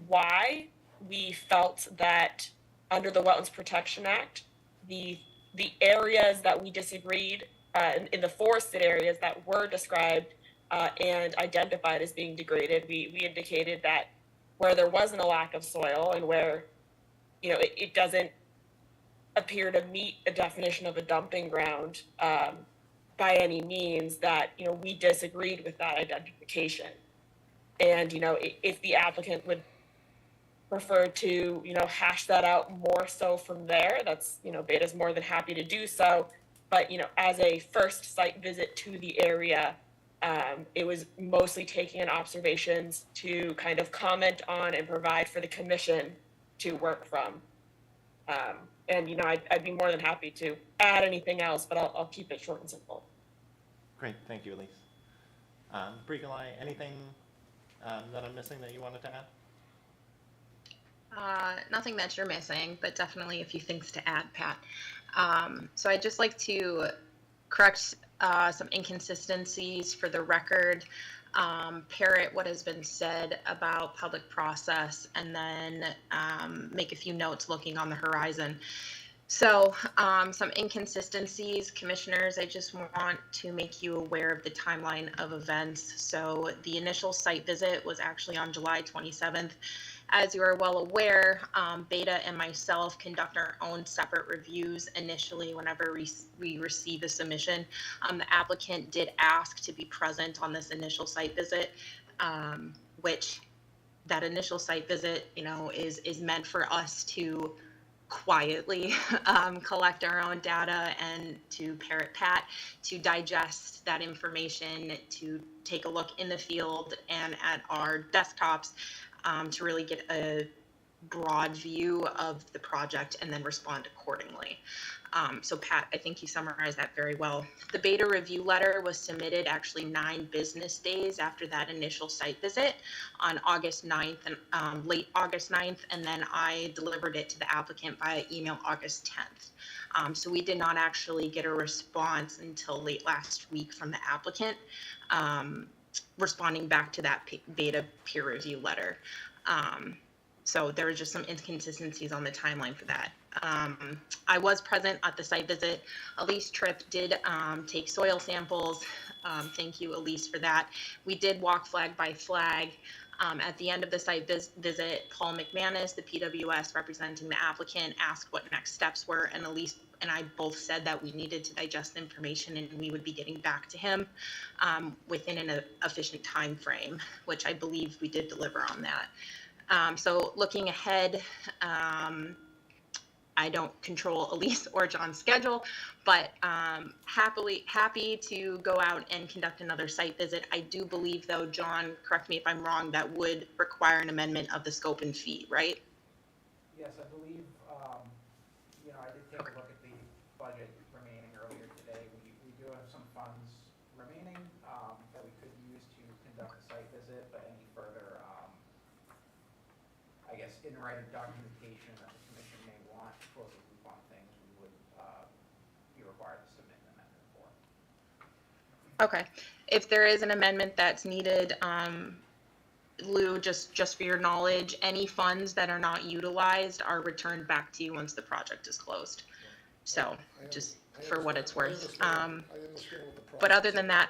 Speaker 10: why we felt that under the Wetlands Protection Act, the areas that we disagreed in the forested areas that were described and identified as being degraded, we indicated that where there wasn't a lack of soil and where it doesn't appear to meet a definition of a dumping ground by any means, that we disagreed with that identification. And if the applicant would prefer to hash that out more so from there, that's Beta's more than happy to do so. But as a first site visit to the area, it was mostly taking in observations to kind of comment on and provide for the commission to work from. And I'd be more than happy to add anything else, but I'll keep it short and simple.
Speaker 1: Great, thank you, Elise. Bricolai, anything that I'm missing that you wanted to add?
Speaker 7: Nothing that you're missing, but definitely a few things to add, Pat. So I'd just like to correct some inconsistencies for the record, parrot what has been said about public process, and then make a few notes looking on the horizon. So, some inconsistencies, commissioners, I just want to make you aware of the timeline of events. So the initial site visit was actually on July 27th. As you are well aware, Beta and myself conduct our own separate reviews initially whenever we receive a submission. The applicant did ask to be present on this initial site visit, which that initial site visit, is meant for us to quietly collect our own data and to parrot pat, to digest that information, to take a look in the field and at our desktops, to really get a broad view of the project and then respond accordingly. So Pat, I think you summarized that very well. The beta review letter was submitted actually 9 business days after that initial site visit on August 9th and late August 9th, and then I delivered it to the applicant via email August 10th. So we did not actually get a response until late last week from the applicant, responding back to that beta peer review letter. So there were just some inconsistencies on the timeline for that. I was present at the site visit. Elise Tripp did take soil samples. Thank you, Elise, for that. We did walk flag by flag. At the end of the site visit, Paul McManus, the PWS representing the applicant, asked what next steps were, and Elise and I both said that we needed to digest the information and we would be getting back to him within an efficient time frame, which I believe we did deliver on that. So looking ahead, I don't control Elise or John's schedule, but happy to go out and conduct another site visit. I do believe, though, John, correct me if I'm wrong, that would require an amendment of the scope and fee, right?
Speaker 8: Yes, I believe, I did take a look at the budget remaining earlier today. We do have some funds remaining that we could use to conduct a site visit, but any further, I guess, in writing documentation that the commission may want to close the loop on things, we would be required to submit an amendment for.
Speaker 7: Okay. If there is an amendment that's needed, Lou, just for your knowledge, any funds that are not utilized are returned back to you once the project is closed. So, just for what it's worth.
Speaker 9: I understand what the process
Speaker 7: But other than
Speaker 9: is.
Speaker 7: that,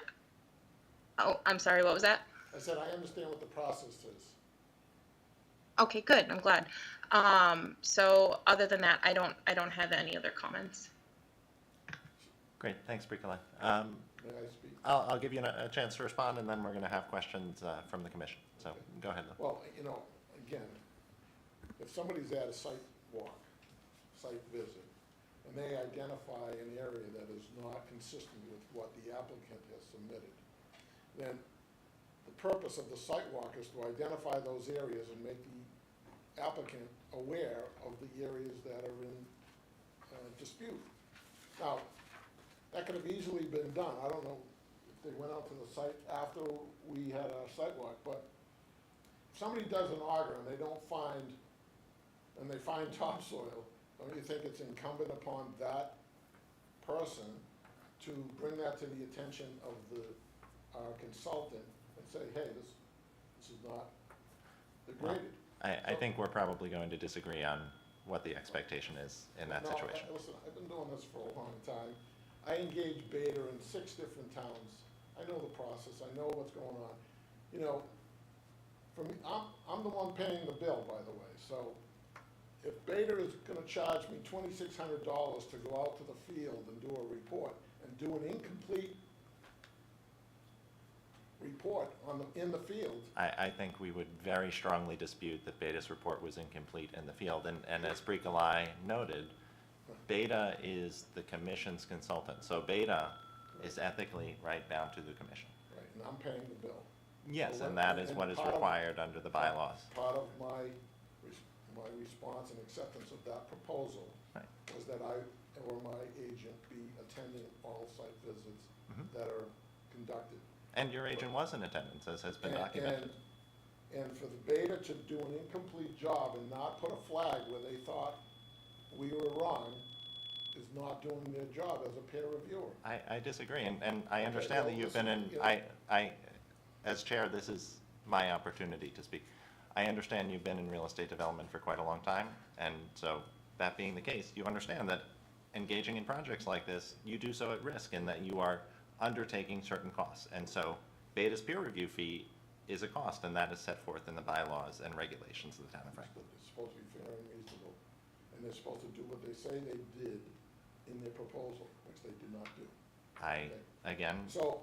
Speaker 7: oh, I'm sorry, what was that?
Speaker 9: I said, I understand what the process is.
Speaker 7: Okay, good. I'm glad. So other than that, I don't have any other comments.
Speaker 1: Great, thanks, Bricolai.
Speaker 9: May I speak?
Speaker 1: I'll give you a chance to respond, and then we're going to have questions from the commission. So go ahead, Lou.
Speaker 9: Well, again, if somebody's at a site walk, site visit, and they identify an area that is not consistent with what the applicant has submitted, then the purpose of the site walk is to identify those areas and make the applicant aware of the areas that are in dispute. Now, that could have easily been done. I don't know if they went out to the site after we had our site walk, but if somebody does an auger and they don't find, and they find topsoil, don't you think it's incumbent upon that person to bring that to the attention of our consultant and say, hey, this is not degraded?
Speaker 1: I think we're probably going to disagree on what the expectation is in that
Speaker 9: No,
Speaker 1: situation.
Speaker 9: Listen, I've been doing this for a long time. I engaged Beta in 6 different towns. I know the process, I know what's going on. For me, I'm the one paying the bill, by the way, so if Beta is gonna charge me $2,600 to go out to the field and do a report, and do an incomplete report in the field.
Speaker 1: I think we would very strongly dispute that Beta's report was incomplete in the field, and as Bricolai noted, Beta is the commission's consultant, so Beta is ethically right down to the commission.
Speaker 9: Right, and I'm paying the bill.
Speaker 1: Yes,
Speaker 9: So
Speaker 1: and that is
Speaker 9: and
Speaker 1: what is
Speaker 9: part of-
Speaker 1: required under the bylaws.
Speaker 9: Part of my response and acceptance of that proposal
Speaker 1: Right.
Speaker 9: was that I or my agent be attending all site visits
Speaker 1: Mhm.
Speaker 9: that are conducted.
Speaker 1: And your agent was in attendance, as has been
Speaker 9: And-
Speaker 1: documented.
Speaker 9: And for the Beta to do an incomplete job and not put a flag where they thought we were wrong is not doing their job as a peer reviewer.
Speaker 1: I disagree, and I
Speaker 9: Okay,
Speaker 1: understand
Speaker 9: well,
Speaker 1: that you've been in,
Speaker 9: listen, you know-
Speaker 1: as chair, this is my opportunity to speak. I understand you've been in real estate development for quite a long time, and so that being the case, you understand that engaging in projects like this, you do so at risk in that you are undertaking certain costs. And so Beta's peer review fee is a cost, and that is set forth in the bylaws and regulations of the town of Franklin.
Speaker 9: It's supposed to be fair and reasonable, and they're supposed to do what they say they did in their proposal, which they did not do.
Speaker 1: I, again,
Speaker 9: So,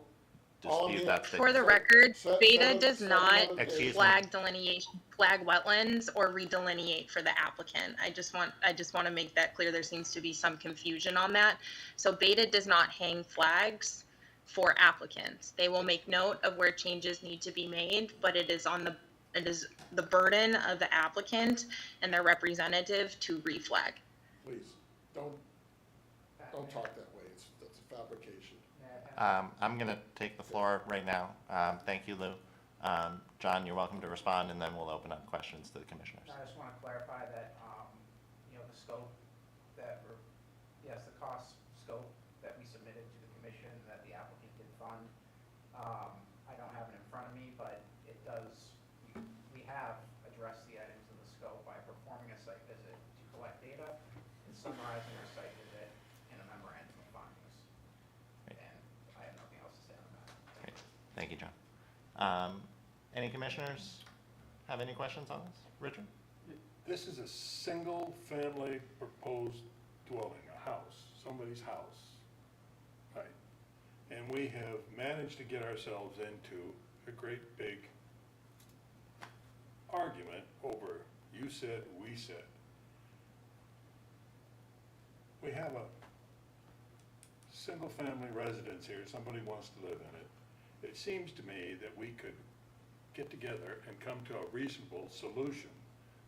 Speaker 9: all I'm
Speaker 1: dispute
Speaker 9: here-
Speaker 1: that
Speaker 7: For
Speaker 1: statement.
Speaker 7: the record,
Speaker 9: Set-
Speaker 7: Beta
Speaker 9: set
Speaker 7: does
Speaker 9: a-
Speaker 7: not
Speaker 9: set another date.
Speaker 1: Excuse me.
Speaker 7: flag delineation, flag wetlands or redelineate for the applicant. I just want to make that clear. There seems to be some confusion on that. So Beta does not hang flags for applicants. They will make note of where changes need to be made, but it is the burden of the applicant and their representative to reflag.
Speaker 9: Please, don't talk that way, that's a fabrication.
Speaker 1: I'm going to take the floor right now. Thank you, Lou. John, you're welcome to respond, and then we'll open up questions to the commissioners.
Speaker 8: I just want to clarify that, the scope the cost scope that we submitted to the commission, that the applicant did fund. I don't have it in front of me, but it does, we have addressed the items of the scope by performing a site visit to collect data and summarizing the site visit in a memorandum of findings.
Speaker 1: Great.
Speaker 8: And I have nothing else to say on that.
Speaker 1: Great. Thank you, John. Any commissioners have any questions on this? Richard?
Speaker 6: This is a single-family proposed dwelling, a house, somebody's house, right? And we have managed to get ourselves into a great big argument over you said, we said. We have a single-family residence here, somebody wants to live in it. It seems to me that we could get together and come to a reasonable solution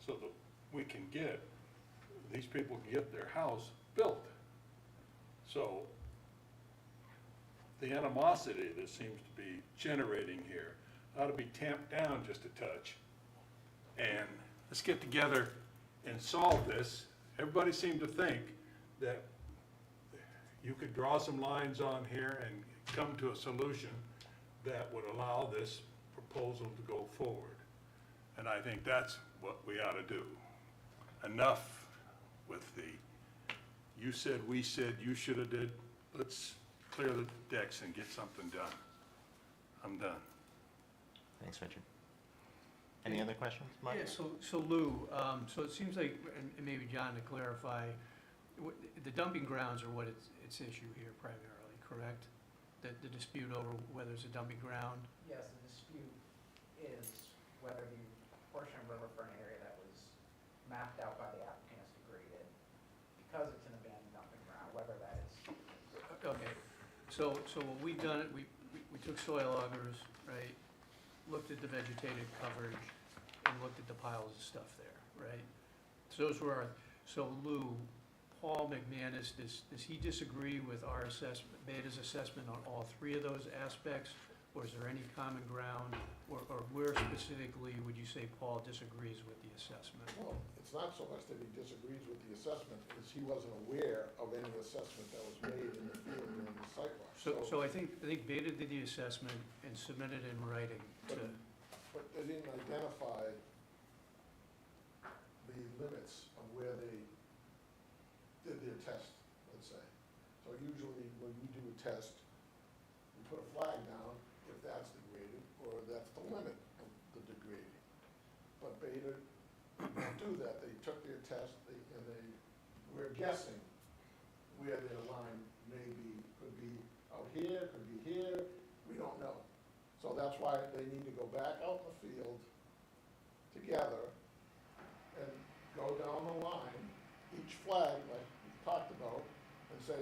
Speaker 6: so that we can get, these people can get their house built. So the animosity that seems to be generating here ought to be tamped down just a touch. And let's get together and solve this. Everybody seemed to think that you could draw some lines on here and come to a solution that would allow this proposal to go forward. And I think that's what we ought to do. Enough with the, you said, we said, you should have did. Let's clear the decks and get something done. I'm done.
Speaker 1: Thanks, Richard. Any other questions, Mike?
Speaker 4: Yeah, so Lou, so it seems like, and maybe John to clarify, the dumping grounds are what it's issue here primarily, correct? The dispute over whether it's a dumping ground?
Speaker 8: Yes, the dispute is whether the portion of riverfront area that was mapped out by the applicant is degraded, because it's an abandoned dumping ground, whether that is.
Speaker 4: Okay, so what we've done, we took soil augers, right? Looked at the vegetated coverage and looked at the piles of stuff there, right? So those were our, so Lou, Paul McManus, does he disagree with our assessment, Beta's assessment on all three of those aspects? Or is there any common ground, or where specifically would you say Paul disagrees with the assessment?
Speaker 9: Well, it's not so much that he disagrees with the assessment, as he wasn't aware of any assessment that was made in the field during the site walk.
Speaker 4: So I think Beta did the assessment and submitted in writing to,
Speaker 9: But they didn't identify the limits of where they did their test, let's say. So usually when we do a test, we put a flag down if that's degraded, or that's the limit of the degrading. But Beta didn't do that, they took their test, and they were guessing where their line may be, could be out here, could be here, we don't know. So that's why they need to go back out in the field together and go down the line, each flag, like we talked about, and say,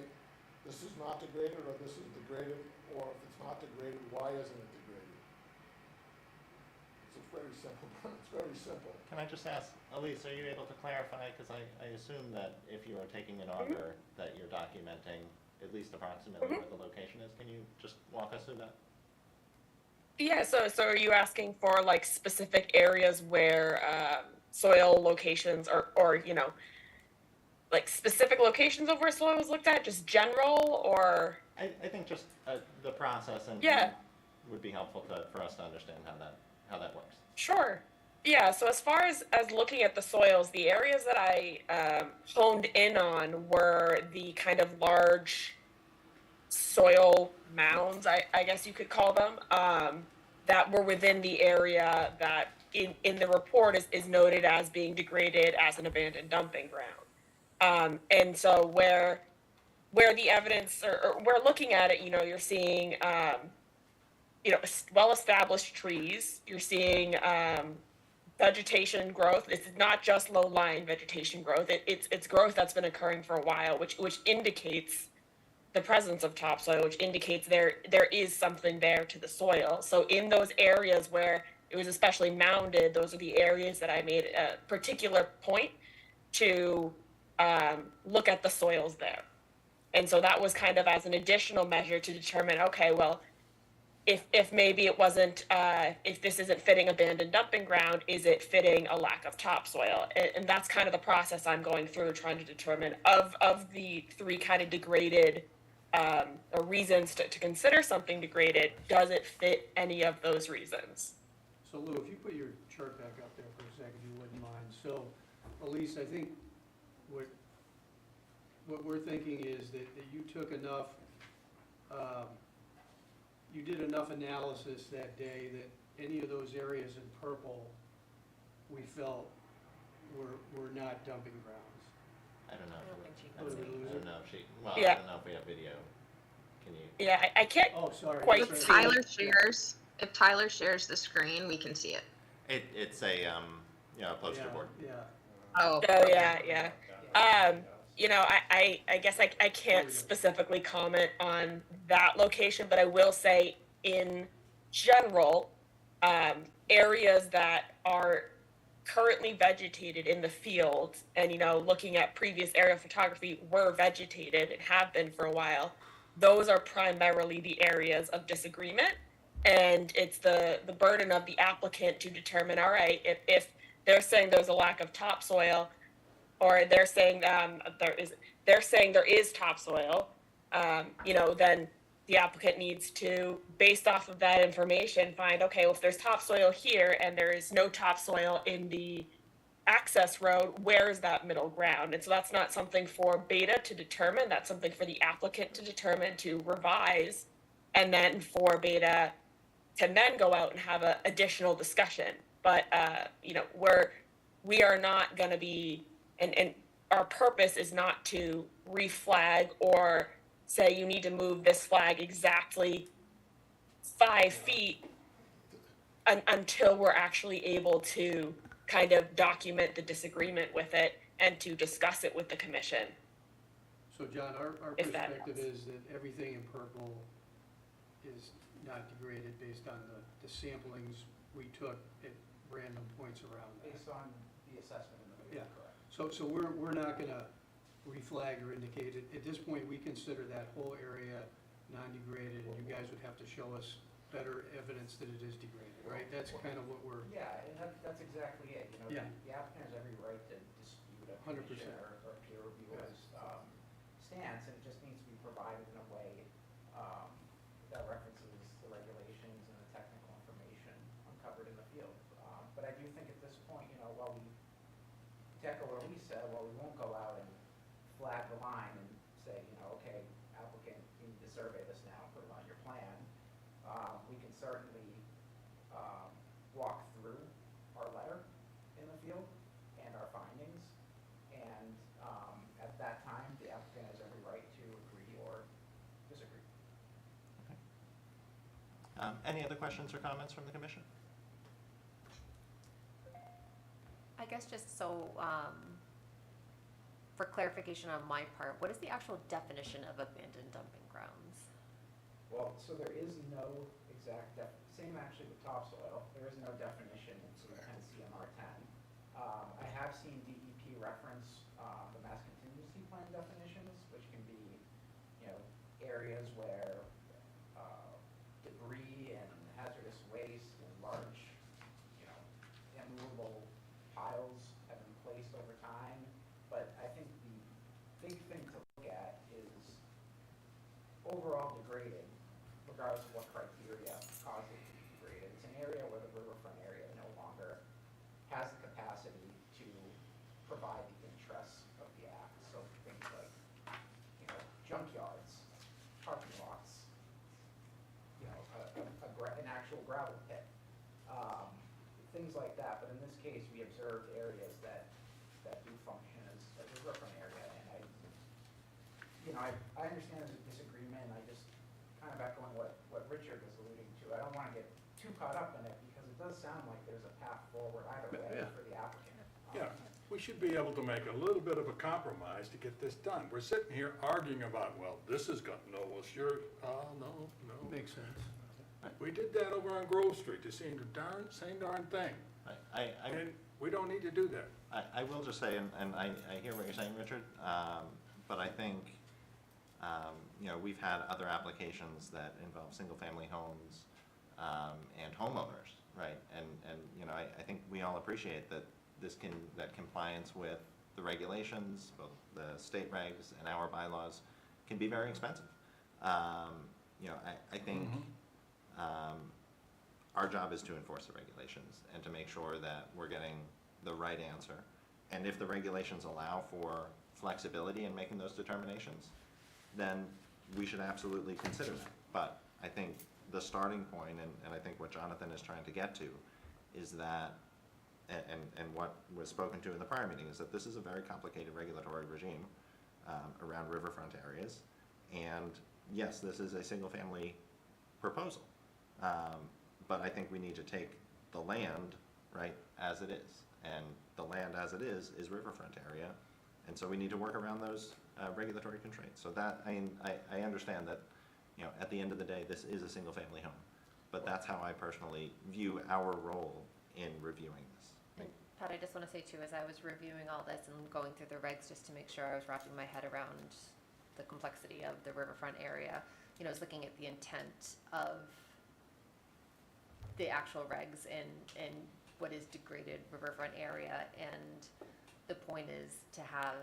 Speaker 9: this is not degraded, or this is degraded, or if it's not degraded, why isn't it degraded? It's very simple, it's very simple.
Speaker 1: Can I just ask, Elise, are you able to clarify, because I assume that if you are taking an auger, that you're documenting at least approximately where the location is. Can you just walk us through that?
Speaker 10: Yeah, so are you asking for like specific areas where soil locations or like specific locations of where soil was looked at, just general, or?
Speaker 1: I think just the process and
Speaker 10: Yeah.
Speaker 1: would be helpful for us to understand how that works.
Speaker 10: Sure. Yeah, so as far as looking at the soils, the areas that I honed in on were the kind of large soil mounds, I guess you could call them, that were within the area that in the report is noted as being degraded as an abandoned dumping ground. And so where the evidence, or we're looking at it, you're seeing, well-established trees, you're seeing vegetation growth. It's not just low-lying vegetation growth. It's growth that's been occurring for a while, which indicates the presence of topsoil, which indicates there is something there to the soil. So in those areas where it was especially mounded, those are the areas that I made a particular point to look at the soils there. And so that was kind of as an additional measure to determine, okay, well, if maybe it wasn't, if this isn't fitting abandoned dumping ground, is it fitting a lack of topsoil? And that's kind of the process I'm going through, trying to determine of the three kind of degraded or reasons to consider something degraded, does it fit any of those reasons?
Speaker 4: So Lou, if you put your chart back up there for a second, if you wouldn't mind. So, Elise, I think what we're thinking is that you took enough, you did enough analysis that day that any of those areas in purple we felt were not dumping grounds.
Speaker 1: I don't know.
Speaker 3: I don't think she
Speaker 1: I
Speaker 3: can
Speaker 1: don't
Speaker 3: see.
Speaker 1: I don't know if she. Well,
Speaker 10: Yeah.
Speaker 1: I don't know if we have video. Can you?
Speaker 10: Yeah, I can't
Speaker 4: Oh, sorry.
Speaker 10: Quite
Speaker 4: Sorry.
Speaker 10: see.
Speaker 7: If Tyler shares the screen, we can see it.
Speaker 1: It's a a poster board.
Speaker 4: Yeah.
Speaker 7: Oh.
Speaker 10: Oh, yeah. I guess I can't specifically comment on that location, but I will say in general, areas that are currently vegetated in the field and, looking at previous aerial photography were vegetated and have been for a while, those are primarily the areas of disagreement. And it's the burden of the applicant to determine, all right, if they're saying there's a lack of topsoil, or they're saying there is topsoil, then the applicant needs to, based off of that information, find, okay, well, if there's topsoil here and there is no topsoil in the access road, where is that middle ground? And so that's not something for Beta to determine. That's something for the applicant to determine, to revise, and then for Beta can then go out and have an additional discussion. But we are not going to be, and our purpose is not to reflag or say you need to move this flag exactly 5 feet until we're actually able to kind of document the disagreement with it and to discuss it with the commission.
Speaker 4: So John, our
Speaker 10: If that
Speaker 4: perspective
Speaker 10: helps.
Speaker 4: is that everything in purple is not degraded based on the samplings we took at random points around that.
Speaker 8: Based on the assessment in the video,
Speaker 4: Yeah.
Speaker 8: correct?
Speaker 4: So we're not gonna reflag or indicate it. At this point, we consider that whole area non-degraded, and you guys would have to show us better evidence that it is degraded, right? That's kind of what we're,
Speaker 8: Yeah, and that's exactly it,
Speaker 4: Yeah.
Speaker 8: The applicant has every right to dispute a
Speaker 4: 100%.
Speaker 8: commission or peer reviewer's stance, and it just needs to be provided in a way that references the regulations and the technical information uncovered in the field. But I do think at this point, while we, to echo what Elise said, while we won't go out and flag the line and say, okay, applicant, you need to survey this now, put it on your plan, we can certainly walk through our letter in the field and our findings, and at that time, the applicant has every right to agree or disagree.
Speaker 1: Any other questions or comments from the commission?
Speaker 3: I guess just so, for clarification on my part, what is the actual definition of abandoned dumping grounds?
Speaker 8: Well, so there is no exact same actually with topsoil, there is no definition in sort of 10 CMR 10. I have seen DEP reference the mass contingency plan definitions, which can be, areas where debris and hazardous waste and large, immovable piles have been placed over time. But I think the overall degraded, regardless of what criteria caused it to be degraded. It's an area where the riverfront area no longer has the capacity to provide the interests of the act. So things like, junkyards, parking lots, an actual gravel pit, things like that. But in this case, we observed areas that do function as a riverfront area. And I understand there's a disagreement. I just kind of echoing what Richard was alluding to. I don't want to get too caught up in it because it does sound like there's a path forward either way
Speaker 6: Yeah.
Speaker 8: for the applicant.
Speaker 6: Yeah, we should be able to make a little bit of a compromise to get this done. We're sitting here arguing about, well, this is going, no, well, sure, no.
Speaker 4: Makes sense.
Speaker 6: We did that over on Grove Street, the same darn thing.
Speaker 1: I,
Speaker 6: And we don't need to do that.
Speaker 1: I will just say, and I hear what you're saying, Richard, but I think, we've had other applications that involve single-family homes and homeowners, right? And I think we all appreciate that that compliance with the regulations, both the state regs and our bylaws, can be very expensive. I think our job is to enforce the regulations and to make sure that we're getting the right answer. And if the regulations allow for flexibility in making those determinations, then we should absolutely consider that. But I think the starting point, and I think what Jonathan is trying to get to, is that, and what was spoken to in the prior meeting, is that this is a very complicated regulatory regime around riverfront areas. And yes, this is a single-family proposal. But I think we need to take the land, right, as it is. And the land as it is riverfront area. And so we need to work around those regulatory constraints. So that, I understand that, at the end of the day, this is a single-family home. But that's how I personally view our role in reviewing this.
Speaker 3: And Pat, I just want to say too, as I was reviewing all this and going through the regs just to make sure I was wrapping my head around the complexity of the riverfront area, I was looking at the intent of the actual regs and what is degraded riverfront area, and the point is to have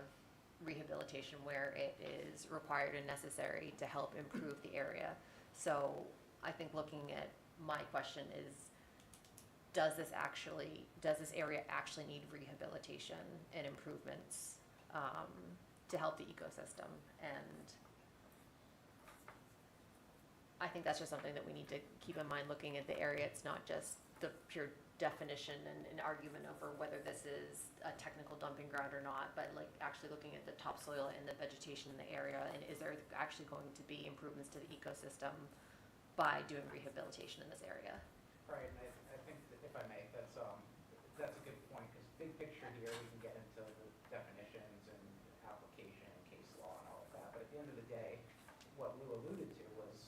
Speaker 3: rehabilitation where it is required and necessary to help improve the area. So I think looking at my question is, does this area actually need rehabilitation and improvements to help the ecosystem? And I think that's just something that we need to keep in mind looking at the area. It's not just the pure definition and an argument over whether this is a technical dumping ground or not, but like actually looking at the topsoil and the vegetation in the area, and is there actually going to be improvements to the ecosystem by doing rehabilitation in this area?
Speaker 8: Right, and I think that if I may, that's a good point, because big picture here, we can get into the definitions and application and case law and all of that, but at the end of the day, what Lou alluded to was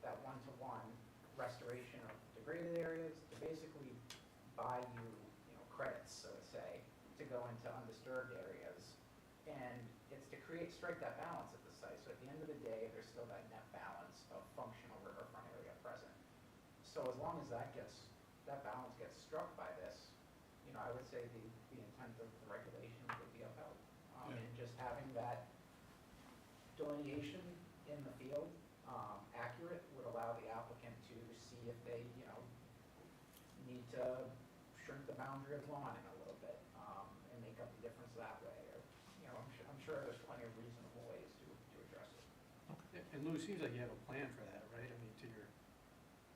Speaker 8: that one-to-one restoration of degraded areas to basically buy you, credits, so to say, to go into undisturbed areas, and it's to strike that balance at the site, so at the end of the day, there's still that net balance of functional riverfront area present. So as long as that balance gets struck by this, I would say the intent of the regulation would be upheld. And just having that delineation in the field accurate would allow the applicant to see if they, need to shrink the boundary of lawn in a little bit and make up the difference that way. Or, I'm sure there's plenty of reasonable ways to address it.
Speaker 4: And Lou, it seems like you have a plan for that, right? I mean, to your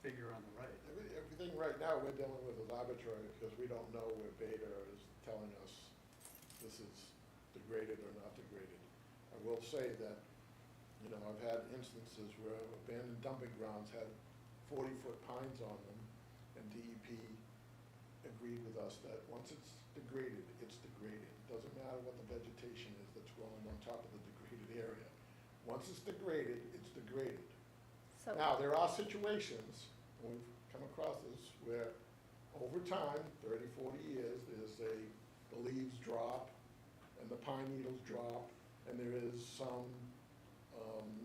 Speaker 4: figure on the right.
Speaker 9: Everything right now we're dealing with is arbitrary because we don't know where Beta is telling us this is degraded or not degraded. I will say that, I've had instances where abandoned dumping grounds had 40-foot pines on them, and DEP agreed with us that once it's degraded, it's degraded. It doesn't matter what the vegetation is that's growing on top of the degraded area. Once it's degraded, it's degraded.
Speaker 3: So
Speaker 9: Now, there are situations, and we've come across this, where over time, 30, 40 years, the leaves drop and the pine needles drop, and there is some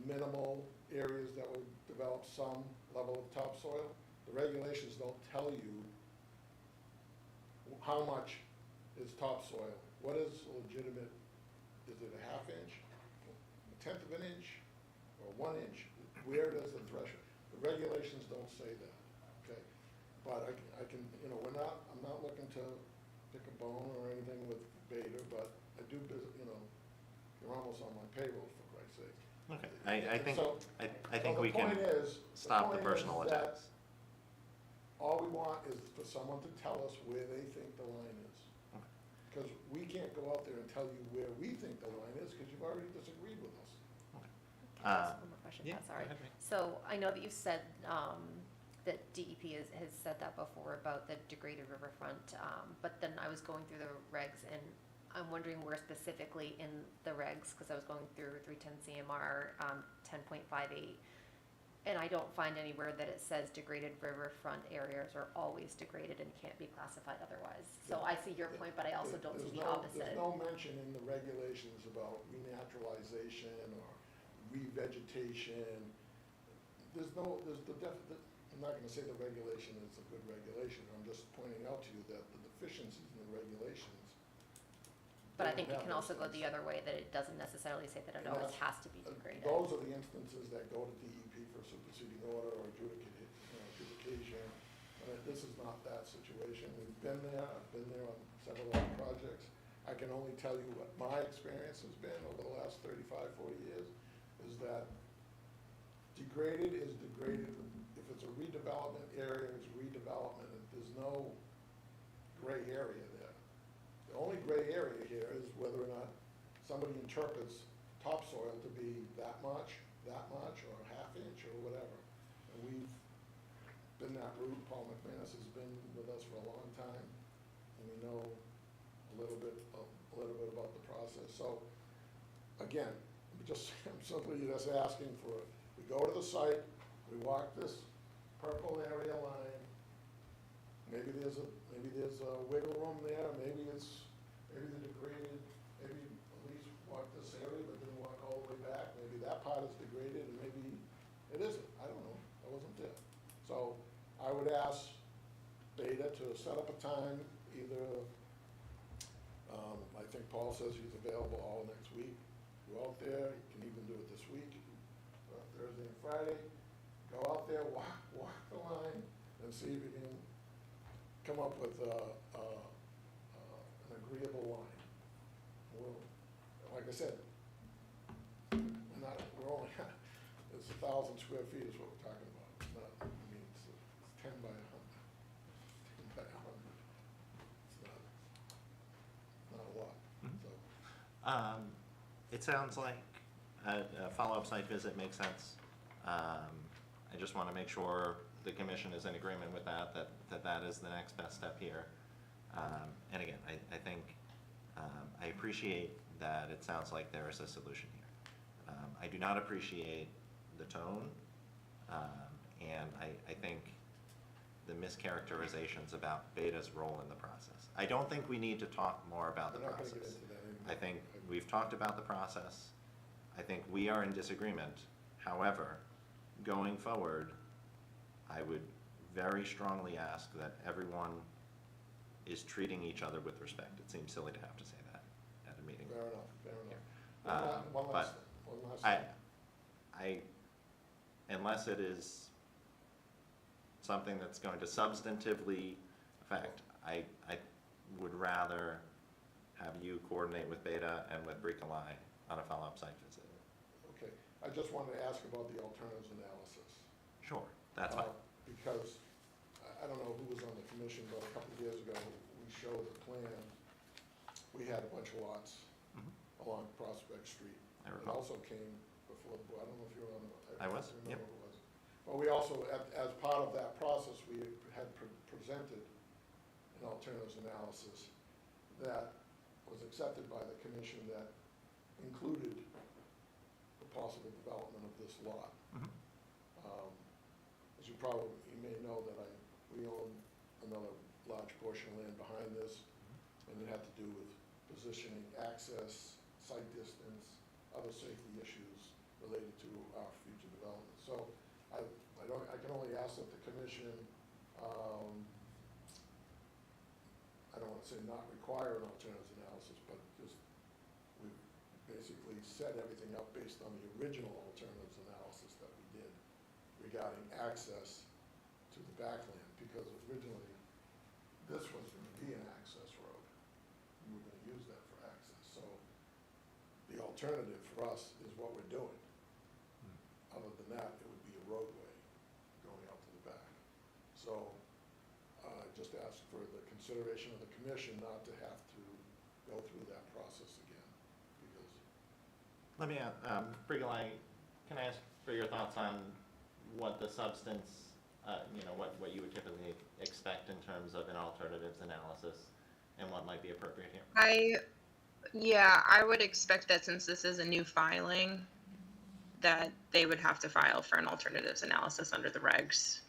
Speaker 9: minimal areas that will develop some level of topsoil. The regulations don't tell you how much is topsoil. What is legitimate? Is it a half inch, a tenth of an inch, or or 1 inch, where does the threshold? The regulations don't say that, okay? But I can, you know, I'm not looking to pick a bone or anything with Beta, but I do, you know, you're almost on my payroll, for Christ's sake.
Speaker 1: Okay, I think,
Speaker 9: So-
Speaker 1: I think we
Speaker 9: So
Speaker 1: can
Speaker 9: the point is,
Speaker 1: stop the
Speaker 9: point is
Speaker 1: personal
Speaker 9: that
Speaker 1: attacks.
Speaker 9: all we want is for someone to tell us where they think the line is. Because we can't go out there and tell you where we think the line is, because you've already disagreed with us.
Speaker 3: Can I ask one more question?
Speaker 1: yeah,
Speaker 3: That's all right.
Speaker 1: go ahead, Mary.
Speaker 3: So I know that you said, that DEP has said that before about the degraded riverfront, but then I was going through the regs and I'm wondering where specifically in the regs, because I was going through 310 CMR, 10.58, and I don't find anywhere that it says degraded riverfront areas are always degraded and can't be classified otherwise. So I see your point, but I also don't see the opposite.
Speaker 9: There's no mention in the regulations about renaturalization or revegetation. I'm not gonna say the regulation is a good regulation, I'm just pointing out to you that the deficiencies in the regulations.
Speaker 3: But I
Speaker 9: don't
Speaker 3: think it
Speaker 9: have
Speaker 3: can
Speaker 9: those
Speaker 3: also go
Speaker 9: things.
Speaker 3: the other way, that it doesn't necessarily say that it
Speaker 9: And
Speaker 3: always
Speaker 9: that's-
Speaker 3: has to be degraded.
Speaker 9: Those are the instances that go to DEP for superseding order or adjudication. This is not that situation. We've been there, I've been there on several other projects. I can only tell you what my experience has been over the last 35, 40 years, is that degraded is degraded. If it's a redevelopment area, it's redevelopment. There's no gray area there. The only gray area here is whether or not somebody interprets topsoil to be that much, or a half inch, or whatever. And we've been that route. Paul McManus has been with us for a long time, and we know a little bit about the process. So, again, I'm simply just asking for, we go to the site, we walk this purple area line, maybe there's a wiggle room there, maybe the degraded, maybe at least walk this area, but then walk all the way back, maybe that part is degraded, and maybe it isn't, I don't know, I wasn't there. So, I would ask Beta to set up a time, either, I think Paul says he's available all next week. Go out there, you can even do it this week, Thursday and Friday. Go out there, walk the line, and see if you can come up with an agreeable line. Well, like I said, we're only, it's 1,000 square feet is what we're talking about. It's not, I mean, it's 10 by 100. 10 by 100. It's not a lot, so.
Speaker 1: It sounds like a follow-up site visit makes sense. I just want to make sure the commission is in agreement with that is the next best step here. And again, I think, I appreciate that it sounds like there is a solution here. I do not appreciate the tone, and I think the mischaracterizations about Beta's role in the process. I don't think we need to talk more about the
Speaker 9: We're not gonna get
Speaker 1: process.
Speaker 9: into that anymore.
Speaker 1: I think we've talked about the process. I think we are in disagreement. However, going forward, I would very strongly ask that everyone is treating each other with respect. It seems silly to have to say that at a meeting.
Speaker 9: Fair enough. One last
Speaker 1: I,
Speaker 9: thing.
Speaker 1: unless it is something that's going to substantively affect, I would rather have you coordinate with Beta and with Bricolai on a follow-up site visit.
Speaker 9: Okay, I just wanted to ask about the alternatives analysis.
Speaker 1: Sure, that's fine.
Speaker 9: Because, I don't know who was on the commission, but a couple of years ago, we showed the plan. We had a bunch of lots along Prospect Street.
Speaker 1: I
Speaker 9: It
Speaker 1: recall.
Speaker 9: also came before the board, I don't know if you were on the.
Speaker 1: I was,
Speaker 9: don't remember
Speaker 1: yep.
Speaker 9: who it was. But we also, as part of that process, we had presented an alternatives analysis that was accepted by the commission that included the possible development of this lot.
Speaker 1: Mhm.
Speaker 9: As you may know that we own another large portion of land behind this, and it had to do with positioning, access, site distance, other safety issues related to our future development. So I can only ask that the commission, I don't want to say not require an alternatives analysis, but just, we basically set everything up based on the original alternatives analysis. regarding access to the backland, because originally, this was gonna be an access road. We were gonna use that for access, so the alternative for us is what we're doing. Other than that, it would be a roadway going out to the back. So, just ask for the consideration of the commission not to have to go through that process again, because
Speaker 1: Let me, Brigalow, can I ask for your thoughts on what the substance, what you would typically expect in terms of an alternatives analysis and what might be appropriate here?
Speaker 7: I would expect that since this is a new filing, that they would have to file for an alternatives analysis under the regs.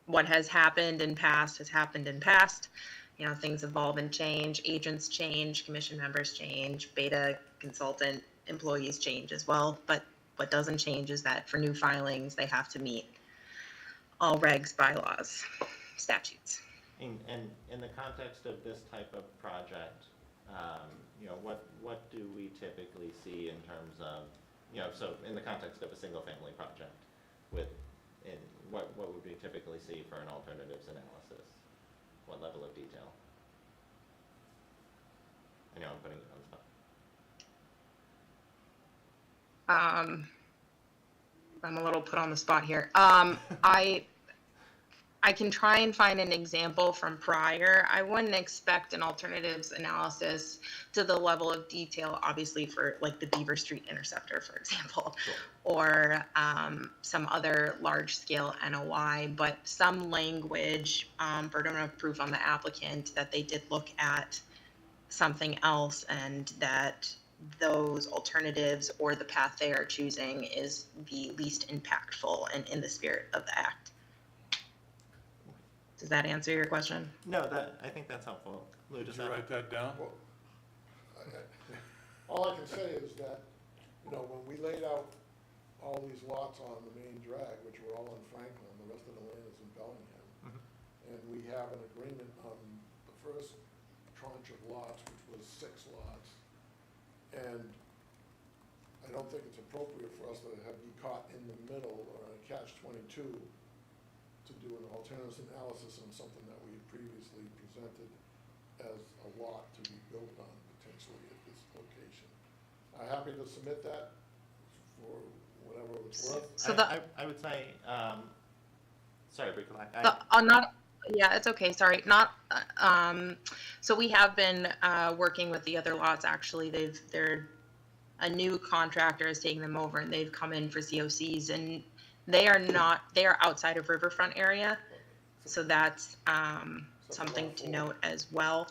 Speaker 7: What has happened in past has happened in past. You know, things evolve and change, agents change, commission members change, beta consultant employees change as well. But what doesn't change is that for new filings, they have to meet all regs, bylaws, statutes.
Speaker 1: And in the context of this type of project, what do we typically see in terms of, so in the context of a single-family project, what would we typically see for an alternatives analysis? What level of detail? I know I'm putting you on the spot.
Speaker 7: I'm a little put on the spot here. I can try and find an example from prior. I wouldn't expect an alternatives analysis to the level of detail, obviously, for like the Beaver Street Interceptor, for example,
Speaker 1: Sure.
Speaker 7: or some other large-scale NOI, but some language, burden of proof on the applicant that they did look at something else and that those alternatives or the path they are choosing is the least impactful and in the spirit of the act. Does that answer your question?
Speaker 1: No, I think that's helpful. Lou, does
Speaker 6: Did you
Speaker 1: that?
Speaker 6: write that down?
Speaker 9: well, all I can say is that, when we laid out all these lots on the main drag, which were all in Franklin, the rest of the land is in Bellingham, and we have an agreement on the first tranche of lots, which was 6 lots, and I don't think it's appropriate for us to be caught in the middle or a catch-22 to do an alternatives analysis on something that we had previously presented as a lot to be built on potentially at this location. I'm happy to submit that for whatever it's worth.
Speaker 7: So
Speaker 1: I would say, sorry, Brigalow.
Speaker 7: It's okay. Sorry, not. So we have been working with the other lots. Actually, they're a new contractor is taking them over, and they've come in for COCs, and they are outside of riverfront area. So that's something to note as well.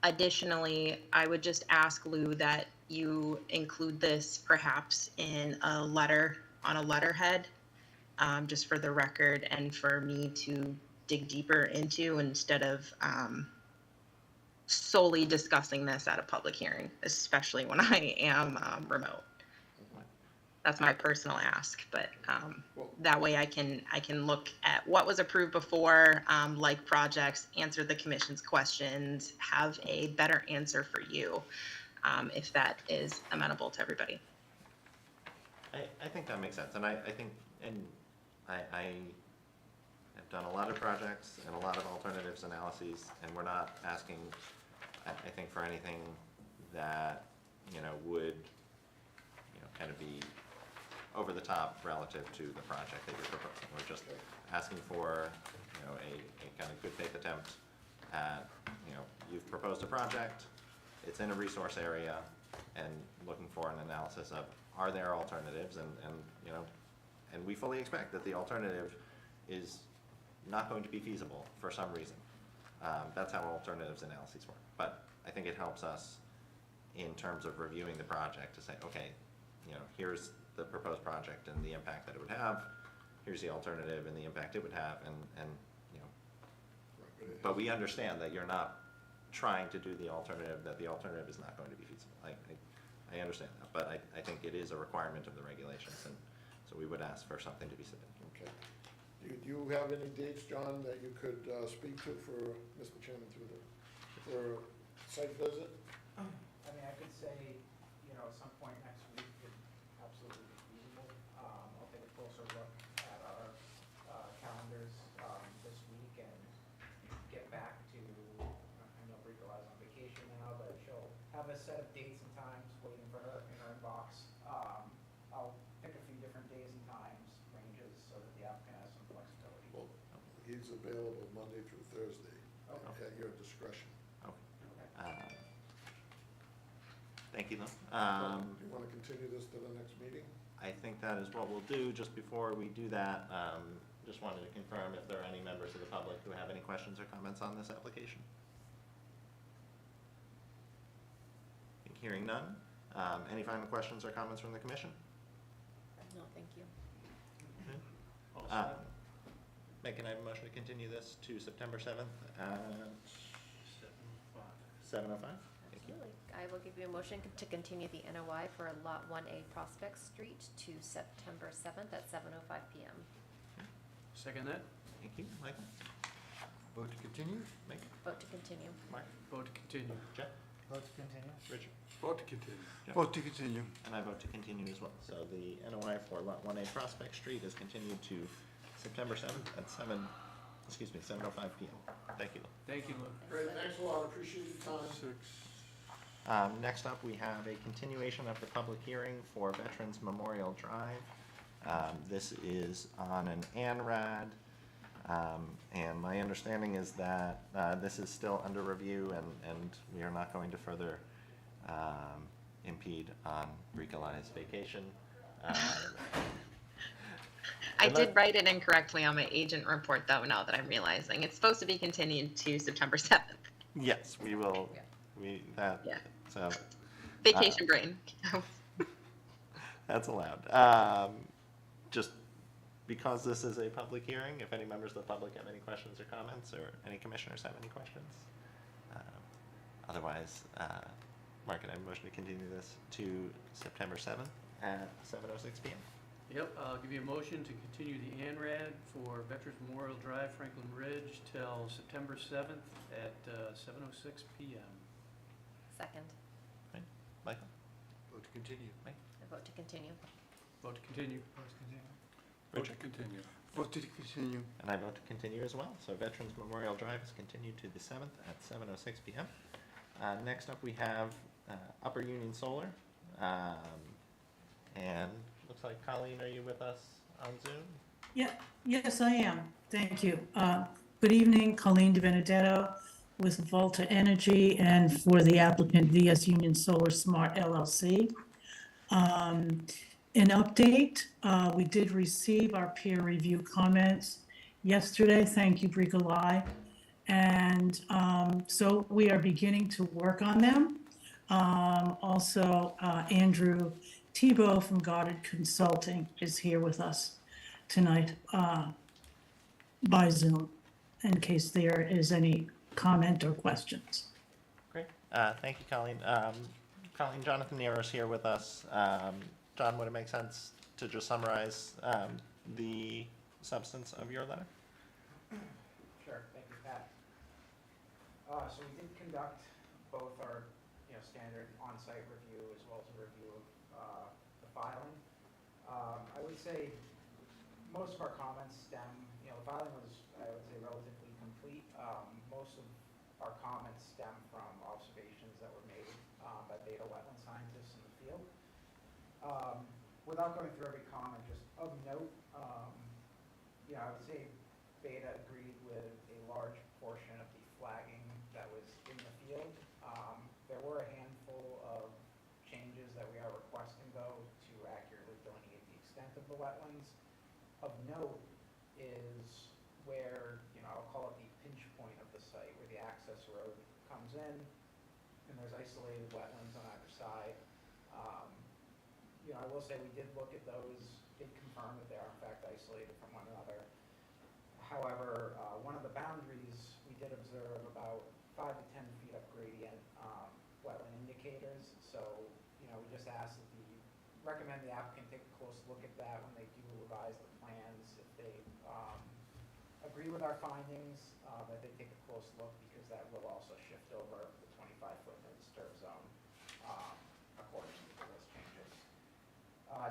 Speaker 7: Additionally, I would just ask Lou that you include this perhaps in a letter, on a letterhead, just for the record and for me to dig deeper into instead of solely discussing this at a public hearing, especially when I am remote. That's my personal ask, but that way I can look at what was approved before, like projects, answer the commission's questions, have a better answer for you, if that is amenable to everybody.
Speaker 1: I think that makes sense, and I think, and I have done a lot of projects and a lot of alternatives analyses, and we're not asking, I think, for anything that, would, kind of be over the top relative to the project that you're proposing. We're just asking for, a kind of good faith attempt at, you've proposed a project, it's in a resource area, and looking for an analysis of, are there alternatives, and we fully expect that the alternative is not going to be feasible for some reason. That's how alternatives analyses work. But I think it helps us in terms of reviewing the project to say, okay, here's the proposed project and the impact that it would have, here's the alternative and the impact it would have, and but we understand that you're not trying to do the alternative, that the alternative is not going to be feasible. I understand that, but I think it is a requirement of the regulations, and so we would ask for something to be submitted.
Speaker 9: Okay. Do you have any dates, John, that you could speak to for Mr. Chairman for a site visit?
Speaker 8: I mean, I could say, at some point next week would absolutely be feasible. I'll take a close
Speaker 9: He's available Monday through Thursday
Speaker 8: Okay.
Speaker 9: at your discretion.
Speaker 1: Um, Thank you, Lou.
Speaker 9: Do you want to continue this to the next meeting?
Speaker 1: I think that is what we'll do. Just before we do that, just wanted to confirm if there are any members of the public who have any questions or comments on this application. Hearing none. Any final questions or comments from the commission?
Speaker 3: No, thank you.
Speaker 1: Meg, can I have a motion to continue this to September 7th at 7:05? Thank you.
Speaker 3: Absolutely. I will give you a motion to continue the NOI for Lot 1A Prospect Street to September 7th at 7:05 PM.
Speaker 4: Second that?
Speaker 1: Thank you. Michael?
Speaker 2: Vote to continue?
Speaker 1: Meg?
Speaker 3: Vote to continue.
Speaker 1: Mark?
Speaker 4: Vote to continue.
Speaker 1: Jeff?
Speaker 8: Vote to continue.
Speaker 1: Richard?
Speaker 6: Vote to continue.
Speaker 1: Jeff?
Speaker 2: Vote to continue.
Speaker 1: And I vote to continue as well. So the NOI for Lot 1A Prospect Street is continued to September 7th at 7:05 PM. Thank you.
Speaker 4: Thank you, Lou.
Speaker 9: Great, thanks a lot, appreciate your time.
Speaker 1: Next up, we have a continuation of the public hearing for Veterans Memorial Drive. This is on an ANRAD, and my understanding is that this is still under review, and we are not going to further impede on Ricolai's vacation.
Speaker 7: I did write it incorrectly on my agent report, though, now that I'm realizing. It's supposed to be continued to September 7th.
Speaker 1: Yes, we will,
Speaker 7: Yeah.
Speaker 1: so.
Speaker 7: Vacation brain.
Speaker 1: That's allowed. Just because this is a public hearing, if any members of the public have any questions or comments, or any commissioners have any questions. Otherwise, Mark, can I have a motion to continue this to September 7th at 7:06 PM?
Speaker 4: Yep, I'll give you a motion to continue the ANRAD for Veterans Memorial Drive, Franklin Ridge, till September 7th at 7:06 PM.
Speaker 3: Second.
Speaker 1: Right. Michael?
Speaker 2: Vote to continue.
Speaker 3: I vote to continue.
Speaker 4: Vote to continue.
Speaker 6: Vote to continue.
Speaker 2: Vote to continue.
Speaker 1: And I vote to continue as well. So Veterans Memorial Drive is continued to the 7th at 7:06 PM. Next up, we have Upper Union Solar. And looks like, Colleen, are you with us on Zoom?
Speaker 11: Yeah, yes, I am. Thank you. Good evening, Colleen DiBenedetto with Volta Energy and for the applicant VS Union Solar Smart LLC. An update, we did receive our peer review comments yesterday. Thank you, Bricolai. And so we are beginning to work on them. Also, Andrew Tebow from Goddard Consulting is here with us tonight by Zoom, in case there is any comment or questions.
Speaker 1: Great. Thank you, Colleen. Colleen, Jonathan Nero is here with us. John, would it make sense to just summarize the substance of your letter?
Speaker 8: Sure, thank you, Pat. So we did conduct both our, standard on-site review as well as a review of the filing. I would say most of our comments stem, the filing was, I would say, relatively complete. Most of our comments stem from observations that were made by Beta wetland scientists in the field. Without going through every comment, just of note, I would say Beta agreed with a large portion of the flagging that was in the field. There were a handful of changes that we are requesting, though, to accurately delineate the extent of the wetlands. Of note is where, I'll call it the pinch point of the site, where the access road comes in, and there's isolated wetlands on either side. I will say we did look at those, did confirm that they are in fact isolated from one another. However, one of the boundaries, we did observe about 5 to 10 feet up gradient wetland indicators. So, we just asked that recommend the applicant take a close look at that when they do revise the plans. If they agree with our findings, that they take a close look, because that will also shift over the 25-foot in the disturb zone accordingly to those changes.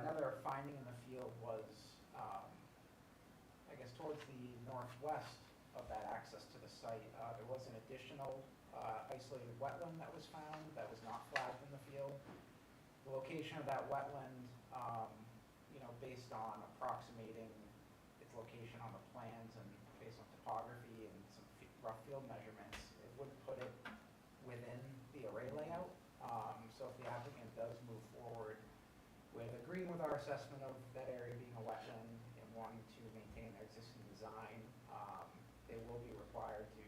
Speaker 8: Another finding in the field was, I guess, towards the northwest of that access to the site, there was an additional isolated wetland that was found that was not flagged in the field. The location of that wetland, based on approximating its location on the plans and based on topography and some rough field measurements, it would put it within the array layout. So if the applicant does move forward with agreeing with our assessment of that area being a wetland and wanting to maintain their existing design, they will be required to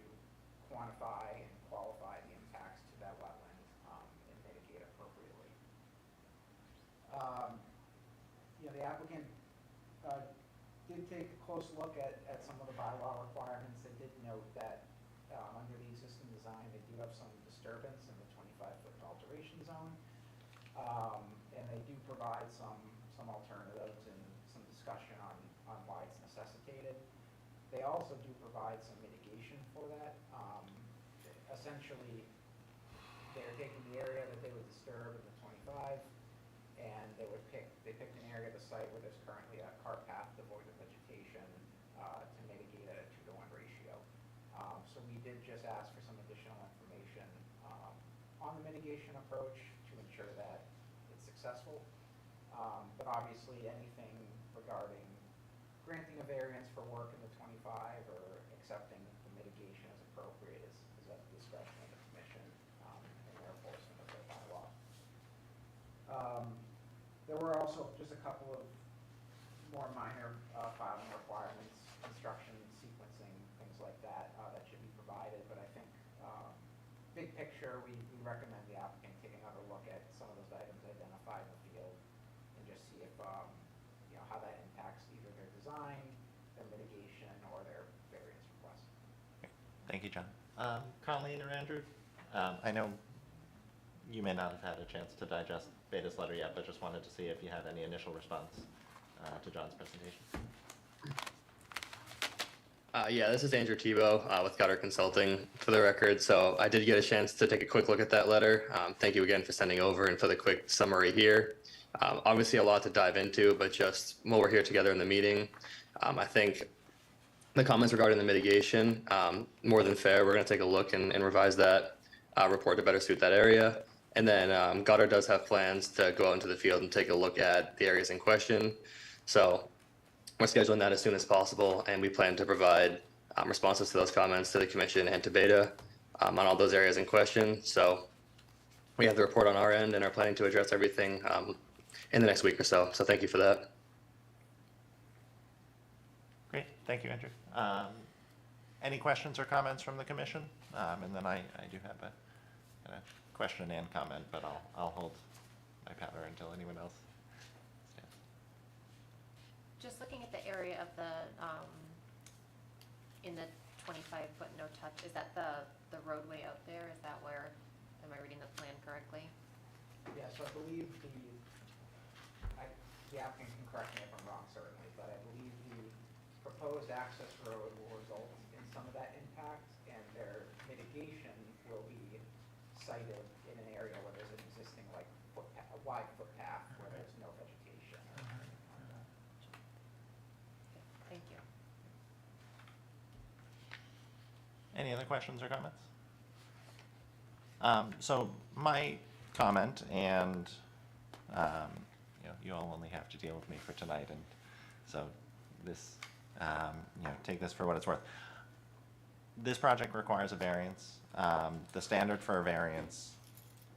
Speaker 8: quantify and qualify the impacts to that wetland and mitigate appropriately. The applicant did take a close look at some of the bylaw requirements. They did note that under the existing design, they do have some disturbance in the 25-foot alteration zone. And they do provide some alternatives and some discussion on why it's necessitated. They also do provide some mitigation for that. Essentially, they're taking the area that they would disturb in the 25, and they picked an area of the site where there's currently a cart path devoid of vegetation to mitigate at a 2-to-1 ratio. So we did just ask for some additional information on the mitigation approach to ensure that it's successful. But obviously, anything regarding granting a variance for work in the 25 or accepting the mitigation as appropriate is at the discretion of the commission in their enforcement of the bylaw. There were also just a couple of more minor filing requirements, construction sequencing, things like that, that should be provided. But I think, big picture, we recommend the applicant take another look at some of those items identified in the field and just see if, how that impacts either their design, their mitigation, or their variance request.
Speaker 1: Thank you, John. Colleen or Andrew, I know you may not have had a chance to digest Beta's letter yet, but just wanted to see if you had any initial response to John's presentation.
Speaker 12: Yeah, this is Andrew Tebow with Gutter Consulting for the record. So I did get a chance to take a quick look at that letter. Thank you again for sending over and for the quick summary here. Obviously a lot to dive into, but just while we're here together in the meeting, I think the comments regarding the mitigation, more than fair. We're going to take a look and revise that report to better suit that area. And then Gutter does have plans to go out into the field and take a look at the areas in question. So we're scheduling that as soon as possible, and we plan to provide responses to those comments to the commission and to Beta on all those areas in question. So we have the report on our end and are planning to address everything in the next week or so. So thank you for that.
Speaker 1: Great, thank you, Andrew. Any questions or comments from the commission? And then I do have a question and comment, but I'll hold my powder until anyone else stands.
Speaker 3: Just looking at the area of the, in the 25-foot no touch, is that the roadway out there? Is that where, am I reading the plan correctly?
Speaker 8: Yeah, so I believe the applicant can correct me if I'm wrong, certainly, but I believe the proposed access road will result in some of that impact, and their mitigation will be sited in an area where there's an existing, like, a wide footpath where there's no vegetation or anything like that.
Speaker 3: Thank you.
Speaker 1: Any other questions or comments? So my comment, and you all only have to deal with me for tonight, and so this, take this for what it's worth. This project requires a variance. The standard for a variance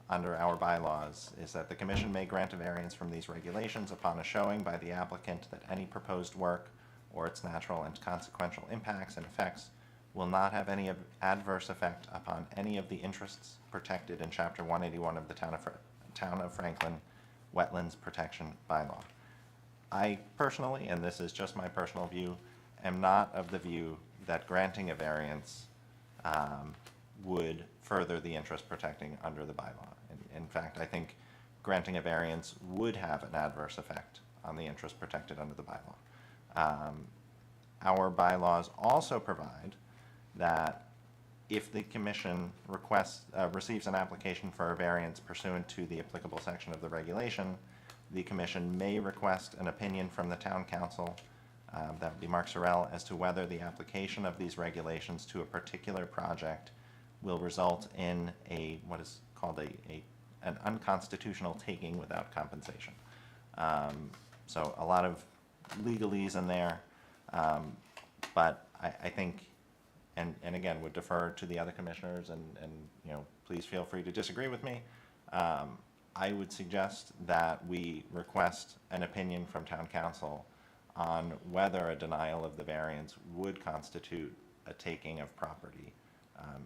Speaker 1: under our bylaws is that the commission may grant a variance from these regulations upon a showing by the applicant that any proposed work or its natural and consequential impacts and effects will not have any adverse effect upon any of the interests protected in Chapter 181 of the Town of Franklin Wetlands Protection Bylaw. I personally, and this is just my personal view, am not of the view that granting a variance would further the interest protecting under the bylaw. In fact, I think granting a variance would have an adverse effect on the interest protected under the bylaw. Our bylaws also provide that if the commission receives an application for a variance pursuant to the applicable section of the regulation, the commission may request an opinion from the town council, that would be Mark Sorrell, as to whether the application of these regulations to a particular project will result in what is called an unconstitutional taking without compensation. So a lot of legalese in there, but I think and again, would defer to the other commissioners, and you know, please feel free to disagree with me. I would suggest that we request an opinion from town council on whether a denial of the variance would constitute a taking of property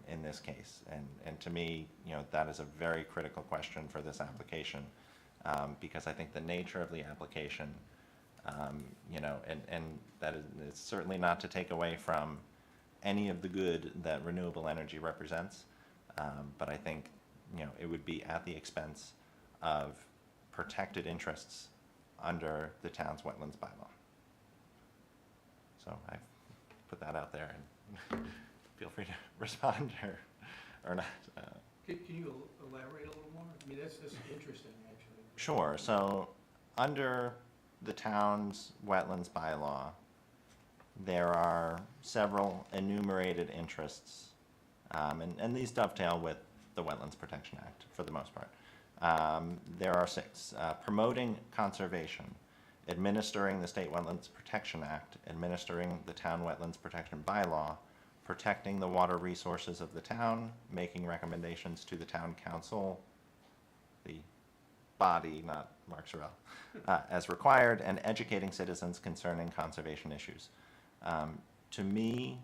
Speaker 1: in this case. And to me, you know, that is a very critical question for this application, because I think the nature of the application, you know, and that is, it's certainly not to take away from any of the good that renewable energy represents, but I think, you know, it would be at the expense of protected interests under the town's wetlands bylaw. So I put that out there, and feel free to respond or not.
Speaker 4: Can you elaborate a little more? I mean, that's interesting, actually.
Speaker 1: Sure. So under the town's wetlands bylaw, there are several enumerated interests, and these dovetail with the Wetlands Protection Act for the most part. There are 6. Promoting conservation, administering the State Wetlands Protection Act, administering the Town Wetlands Protection Bylaw, protecting the water resources of the town, making recommendations to the town council, the body, not Mark Sorrell, as required, and educating citizens concerning conservation issues. To me,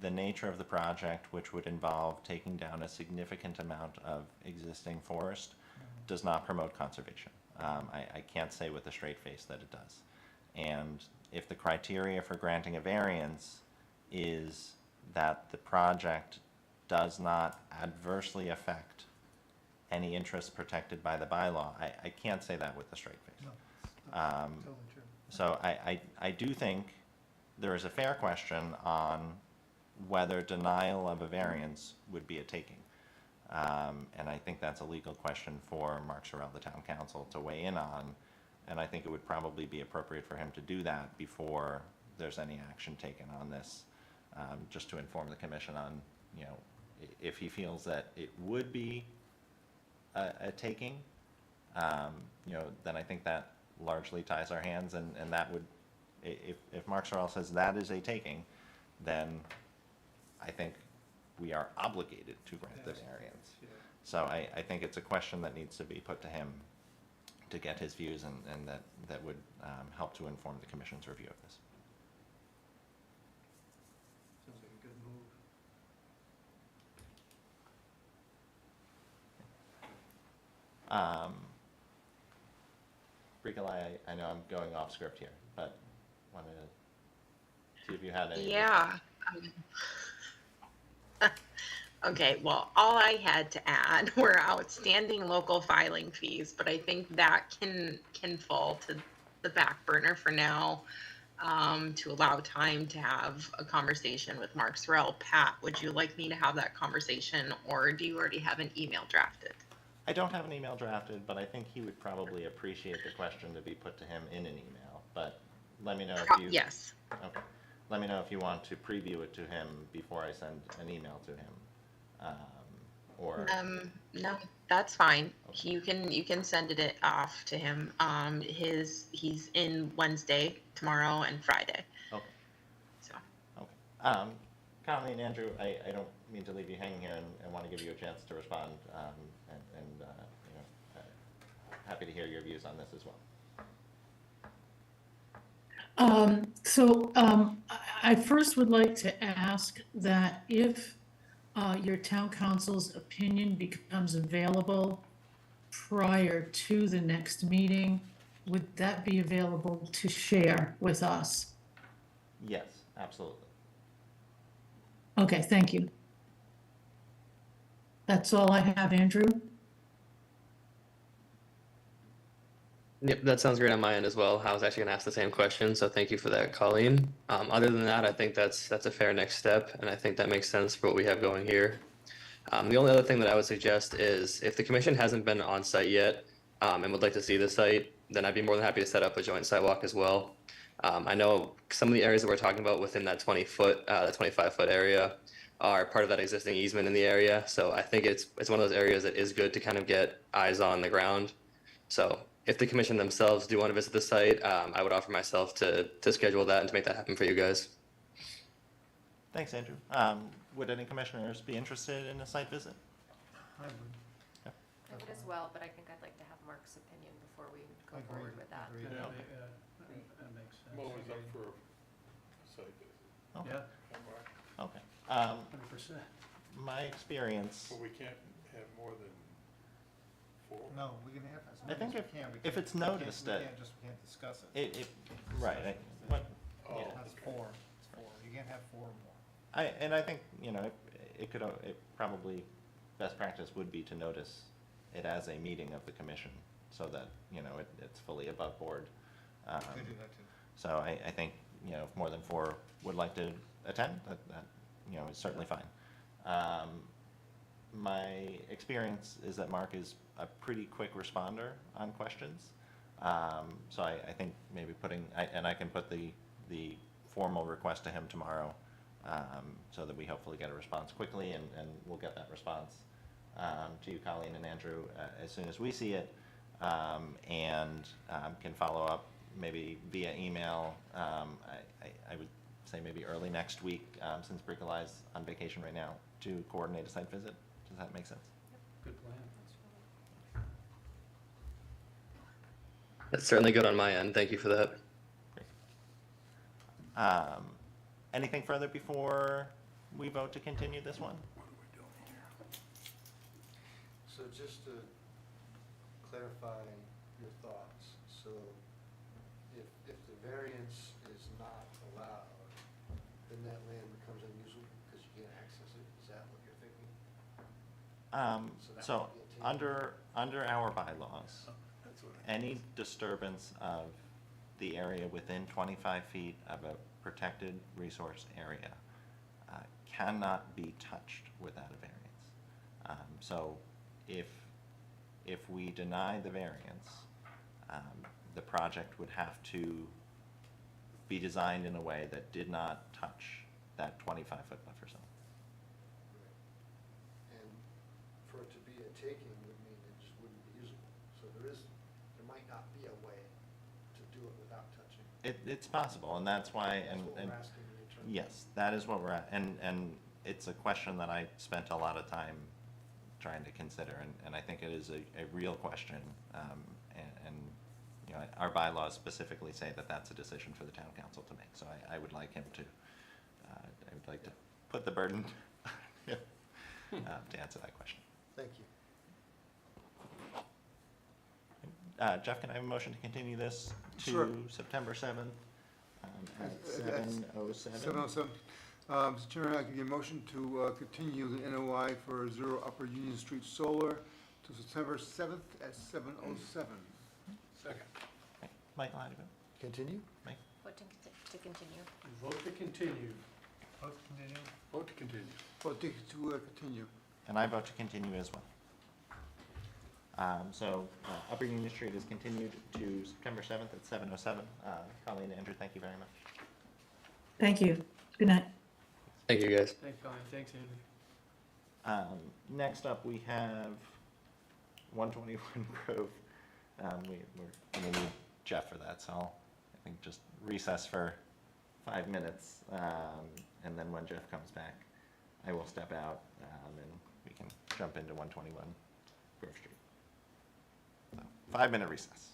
Speaker 1: the nature of the project, which would involve taking down a significant amount of existing forest, does not promote conservation. I can't say with a straight face that it does. And if the criteria for granting a variance is that the project does not adversely affect any interests protected by the bylaw, I can't say that with a straight face.
Speaker 4: Totally true.
Speaker 1: So I do think there is a fair question on whether denial of a variance would be a taking. And I think that's a legal question for Mark Sorrell, the town council, to weigh in on. And I think it would probably be appropriate for him to do that before there's any action taken on this, just to inform the commission on, you know, if he feels that it would be a taking, you know, then I think that largely ties our hands, and that would, if Mark Sorrell says that is a taking, then I think we are obligated to grant the variance.
Speaker 4: Yeah.
Speaker 1: So I think it's a question that needs to be put to him to get his views, and that would help to inform the commission's review of this.
Speaker 4: Sounds like a good move.
Speaker 1: Bricolai, I know I'm going off script here, but wanted to see if you had any.
Speaker 7: Yeah. Okay, well, all I had to add were outstanding local filing fees, but I think that can fall to the back burner for now, to allow time to have a conversation with Mark Sorrell. Pat, would you like me to have that conversation, or do you already have an email drafted?
Speaker 1: I don't have an email drafted, but I think he would probably appreciate the question to be put to him in an email. But let me know if you.
Speaker 7: Yes.
Speaker 1: Okay. Let me know if you want to preview it to him before I send an email to him. Or
Speaker 7: No, that's fine. You can send it off to him. He's in Wednesday, tomorrow, and Friday.
Speaker 1: okay,
Speaker 7: So.
Speaker 1: okay. Conley and Andrew, I don't mean to leave you hanging here, and want to give you a chance to respond. And you know, happy to hear your views on this as well.
Speaker 11: I first would like to ask that if your town council's opinion becomes available prior to the next meeting, would that be available to share with us?
Speaker 1: Yes, absolutely.
Speaker 11: Okay, thank you. That's all I have, Andrew.
Speaker 12: Yep, that sounds great on my end as well. I was actually going to ask the same question, so thank you for that, Colleen. Other than that, I think that's a fair next step, and I think that makes sense for what we have going here. The only other thing that I would suggest is if the commission hasn't been on site yet and would like to see the site, then I'd be more than happy to set up a joint site walk as well. I know some of the areas that we're talking about within that 25-foot area are part of that existing easement in the area, so I think it's one of those areas that is good to kind of get eyes on the ground. So if the commission themselves do want to visit the site, I would offer myself to schedule that and to make that happen for you guys.
Speaker 1: Thanks, Andrew. Would any commissioners be interested in a site visit?
Speaker 4: I would.
Speaker 3: I would as well, but I think I'd like to have Mark's opinion before we go
Speaker 4: Agreed.
Speaker 3: forward with that.
Speaker 4: Yeah,
Speaker 1: Okay.
Speaker 4: that makes sense.
Speaker 6: I'm always up for a site visit.
Speaker 1: Okay.
Speaker 4: Yeah,
Speaker 6: I'm right.
Speaker 1: Okay.
Speaker 4: 100%.
Speaker 1: My experience,
Speaker 6: But we can't have more than 4?
Speaker 8: No, we can have as
Speaker 1: I
Speaker 8: many
Speaker 1: think
Speaker 8: as we can. We
Speaker 1: if
Speaker 8: can't-
Speaker 1: it's
Speaker 8: we can't-
Speaker 1: noticed
Speaker 8: we
Speaker 1: that-
Speaker 8: can't just, we can't discuss it.
Speaker 1: right, what,
Speaker 6: Oh,
Speaker 1: yeah.
Speaker 8: That's
Speaker 6: okay.
Speaker 8: 4, it's 4, you can't have 4 or more.
Speaker 1: I think, you know, it could, it probably, best practice would be to notice it as a meeting of the commission, so that, you know, it's fully above board.
Speaker 8: We could do that too.
Speaker 1: So I think, you know, if more than 4 would like to attend, that, you know, is certainly fine. My experience is that Mark is a pretty quick responder on questions. So I think maybe and I can put the formal request to him tomorrow, so that we hopefully get a response quickly, and we'll get that response to you, Colleen and Andrew, as soon as we see it, and can follow up maybe via email. I would say maybe early next week, since Bricolai's on vacation right now, to coordinate a site visit. Does that make sense?
Speaker 4: Good plan.
Speaker 12: That's certainly good on my end. Thank you for that.
Speaker 1: Anything further before we vote to continue this one?
Speaker 2: So just to clarify your thoughts, so if the variance is not allowed, then that land becomes unusable because you can't access it, is that what you're thinking? that
Speaker 1: So,
Speaker 2: would be a take.
Speaker 1: under our bylaws,
Speaker 6: That's what
Speaker 1: any disturbance of the area within 25 feet of a protected resource area cannot be touched without a variance. So if we deny the variance, the project would have to be designed in a way that did not touch that 25-foot buffer zone.
Speaker 2: And for it to be a taking would mean it just wouldn't be usable. So there might not be a way to do it without touching.
Speaker 1: It's possible, and that's why,
Speaker 2: That's what
Speaker 1: and
Speaker 2: we're asking the attorney.
Speaker 1: yes, that is what we're at, and it's a question that I spent a lot of time trying to consider, and I think it is a real question, and, you know, our bylaws specifically say that that's a decision for the town council to make, so I would like him to, I would like to put the burden on him, to answer that question.
Speaker 2: Thank you.
Speaker 1: Jeff, can I have a motion to continue this
Speaker 13: Sure.
Speaker 1: to September 7th at
Speaker 13: That's
Speaker 1: 7:07?
Speaker 13: 7:07. Mr. Chairman, I give you a motion to continue the NOI for 0 Upper Union Street Solar to September 7th at 7:07.
Speaker 6: Second.
Speaker 1: Michael, how do you vote?
Speaker 2: Continue?
Speaker 1: Mike?
Speaker 3: Vote to continue.
Speaker 4: Vote to continue.
Speaker 8: Vote to continue.
Speaker 6: Vote to continue.
Speaker 13: Vote to continue.
Speaker 1: And I vote to continue as well. So Upper Union Street is continued to September 7th at 7:07. Colleen and Andrew, thank you very much.
Speaker 11: Thank you. Good night.
Speaker 12: Thank you, guys.
Speaker 4: Thanks, Colleen. Thanks, Andrew.
Speaker 1: Next up, we have 121 Grove. We're going to need Jeff for that, so I'll, I think, just recess for 5 minutes. And then when Jeff comes back, I will step out, and we can jump into 121 Grove Street. So, 5-minute recess.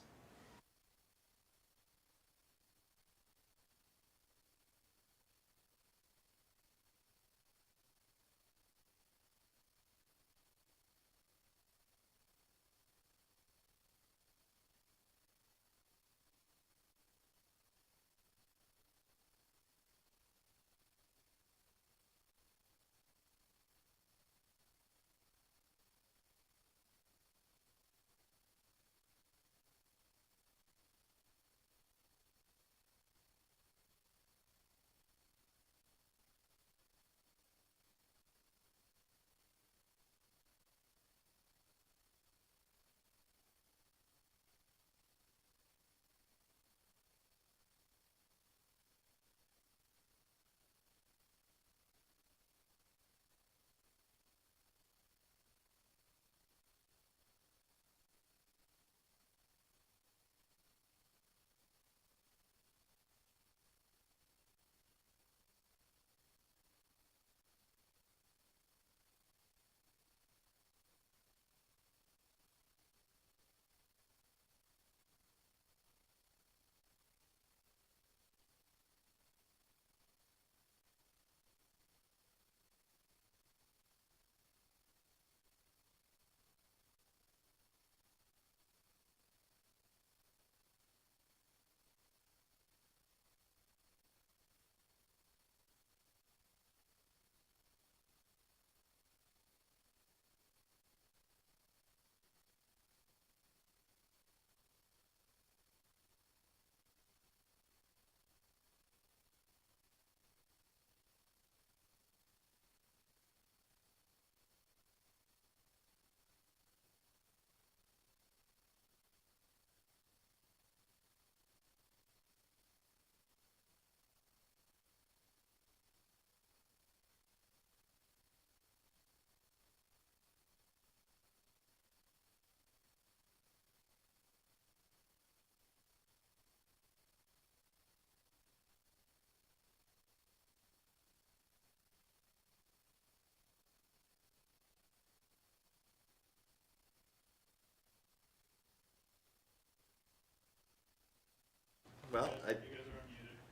Speaker 1: well,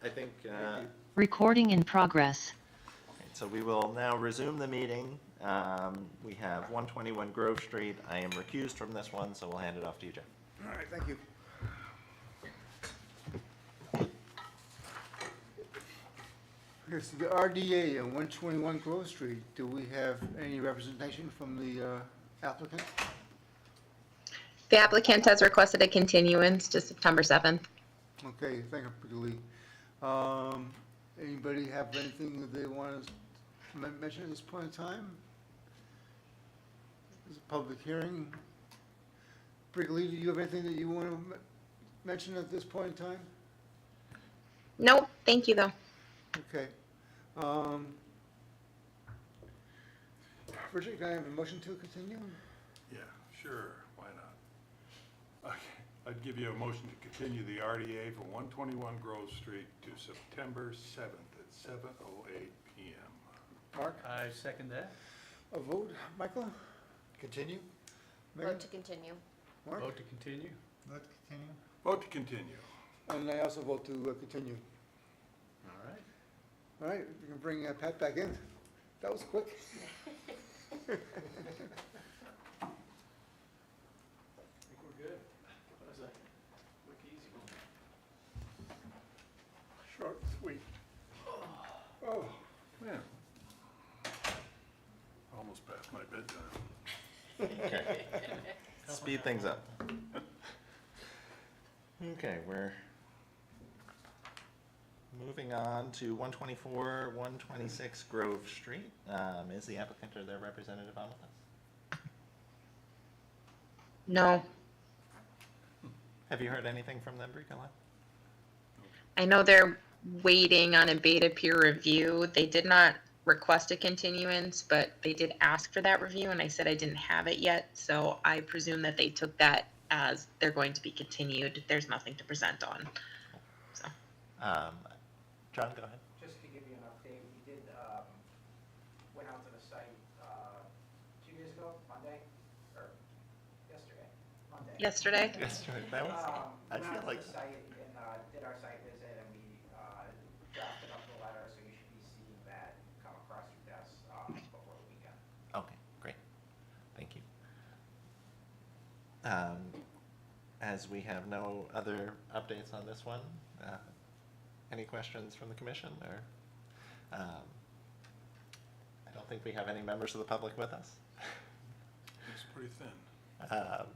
Speaker 1: I think,
Speaker 14: Recording in progress.
Speaker 1: so we will now resume the meeting. We have 121 Grove Street. I am recused from this one, so we'll hand it off to you, Jeff.
Speaker 13: All right, thank you. Okay, so the RDA on 121 Grove Street, do we have any representation from the applicant?
Speaker 7: The applicant has requested a continuance to September 7th.
Speaker 13: Okay, thank you, Julie. Anybody have anything that they want to mention at this point in time? It's a public hearing. Brickley, do you have anything that you want to mention at this point in time?
Speaker 7: Nope, thank you though.
Speaker 13: Okay. Richard, can I have a motion to continue?
Speaker 6: Yeah, sure, why not? Okay, I'd give you a motion to continue the RDA for 121 Grove Street to September 7th at 7:08 PM.
Speaker 13: Mark,
Speaker 4: I second that.
Speaker 13: a vote? Michael?
Speaker 2: Continue?
Speaker 13: Megan?
Speaker 3: Vote to continue.
Speaker 13: Mark?
Speaker 4: Vote to continue.
Speaker 13: Vote to continue.
Speaker 6: Vote to continue.
Speaker 13: And I also vote to continue.
Speaker 4: All right.
Speaker 13: All right, you can bring Pat back in. That was quick.
Speaker 4: I think we're good. That was a quick, easy one.
Speaker 6: Short, sweet. Oh, man. Almost past my bedtime.
Speaker 1: Speed things up. Okay, we're moving on to 124, 126 Grove Street. Is the applicant or their representative on with us?
Speaker 7: No,
Speaker 1: Have you heard anything from them, Bricola?
Speaker 7: I know they're waiting on a beta peer review. They did not request a continuance, but they did ask for that review, and I said I didn't have it yet, so I presume that they took that as they're going to be continued. There's nothing to present on. So,
Speaker 1: John, go ahead.
Speaker 8: Just to give you an update, we did, went out to the site, 2 days ago, Monday, or yesterday, Monday.
Speaker 7: yesterday,
Speaker 1: Yesterday, that was, I
Speaker 8: Went
Speaker 1: feel
Speaker 8: out
Speaker 1: like,
Speaker 8: to the site and, did our site visit, and we, drafted up the letter, so you should be seeing that come across your desk, before the weekend.
Speaker 1: okay, great. Thank you. As we have no other updates on this one, any questions from the commission, or? I don't think we have any members of the public with us.
Speaker 6: It's pretty thin.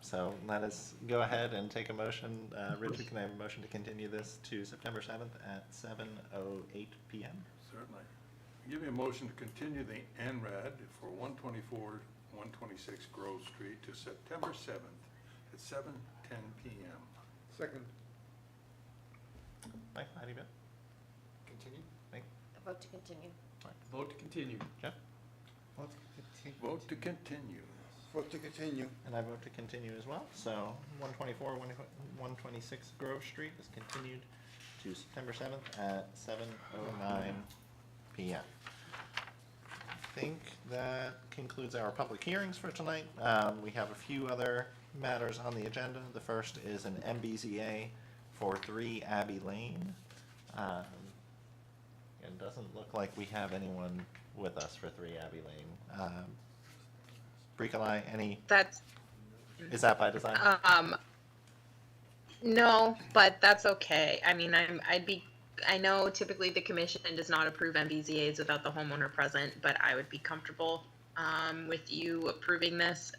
Speaker 1: So let us go ahead and take a motion. Richard, can I have a motion to continue this to September 7th at 7:08 PM?
Speaker 6: Certainly. Give me a motion to continue the NRAD for 124, 126 Grove Street to September 7th at 7:10 PM.
Speaker 13: Second.
Speaker 1: Mike, how do you vote?
Speaker 2: Continue?
Speaker 1: Mike?
Speaker 3: Vote to continue.
Speaker 4: Vote to continue.
Speaker 1: Jeff?
Speaker 13: Vote to continue.
Speaker 6: Vote to continue.
Speaker 13: Vote to continue.
Speaker 1: And I vote to continue as well. So 124, 126 Grove Street is continued to September 7th at 7:09 PM. I think that concludes our public hearings for tonight. We have a few other matters on the agenda. The first is an MBZA for 3 Abbey Lane. It doesn't look like we have anyone with us for 3 Abbey Lane. Bricolai, is that by design?
Speaker 7: no, but that's okay. I mean, I know typically the commission does not approve MBZA's without the homeowner present, but I would be comfortable, with you approving this,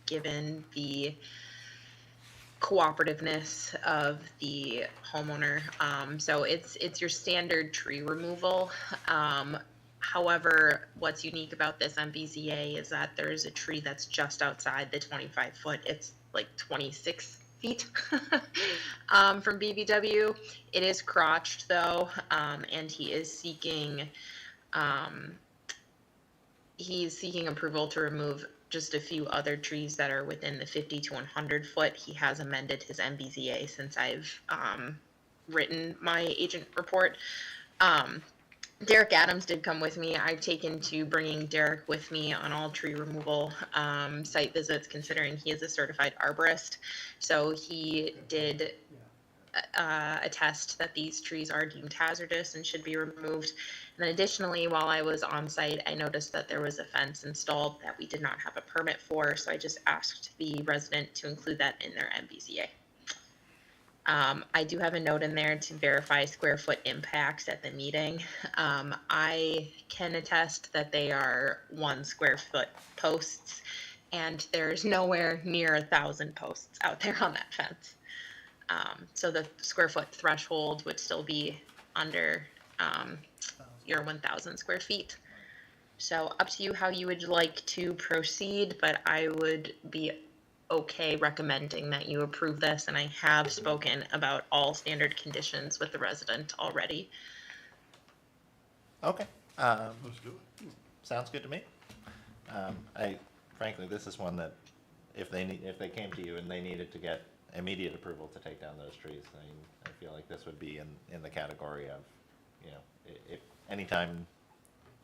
Speaker 7: given the cooperativeness of the homeowner. So it's your standard tree removal. However, what's unique about this MBZA is that there's a tree that's just outside the 25-foot. It's like 26 feet from BBW. It is crotched though, and he is seeking approval to remove just a few other trees that are within the 50 to 100 foot. He has amended his MBZA since I've written my agent report. Derek Adams did come with me. I've taken to bringing Derek with me on all tree removal site visits, considering he is a certified arborist. So he did attest that these trees are deemed hazardous and should be removed. And then additionally, while I was on site, I noticed that there was a fence installed that we did not have a permit for, so I just asked the resident to include that in their MBZA. I do have a note in there to verify square foot impacts at the meeting. I can attest that they are 1 square foot posts, and there's nowhere near 1,000 posts out there on that fence. So the square foot threshold would still be under your 1,000 square feet. So up to you how you would like to proceed, but I would be okay recommending that you approve this, and I have spoken about all standard conditions with the resident already.
Speaker 1: Okay,
Speaker 6: Let's do it.
Speaker 1: sounds good to me. Frankly, this is one that if they came to you and they needed to get immediate approval to take down those trees, I feel like this would be in the category of, you know, if anytime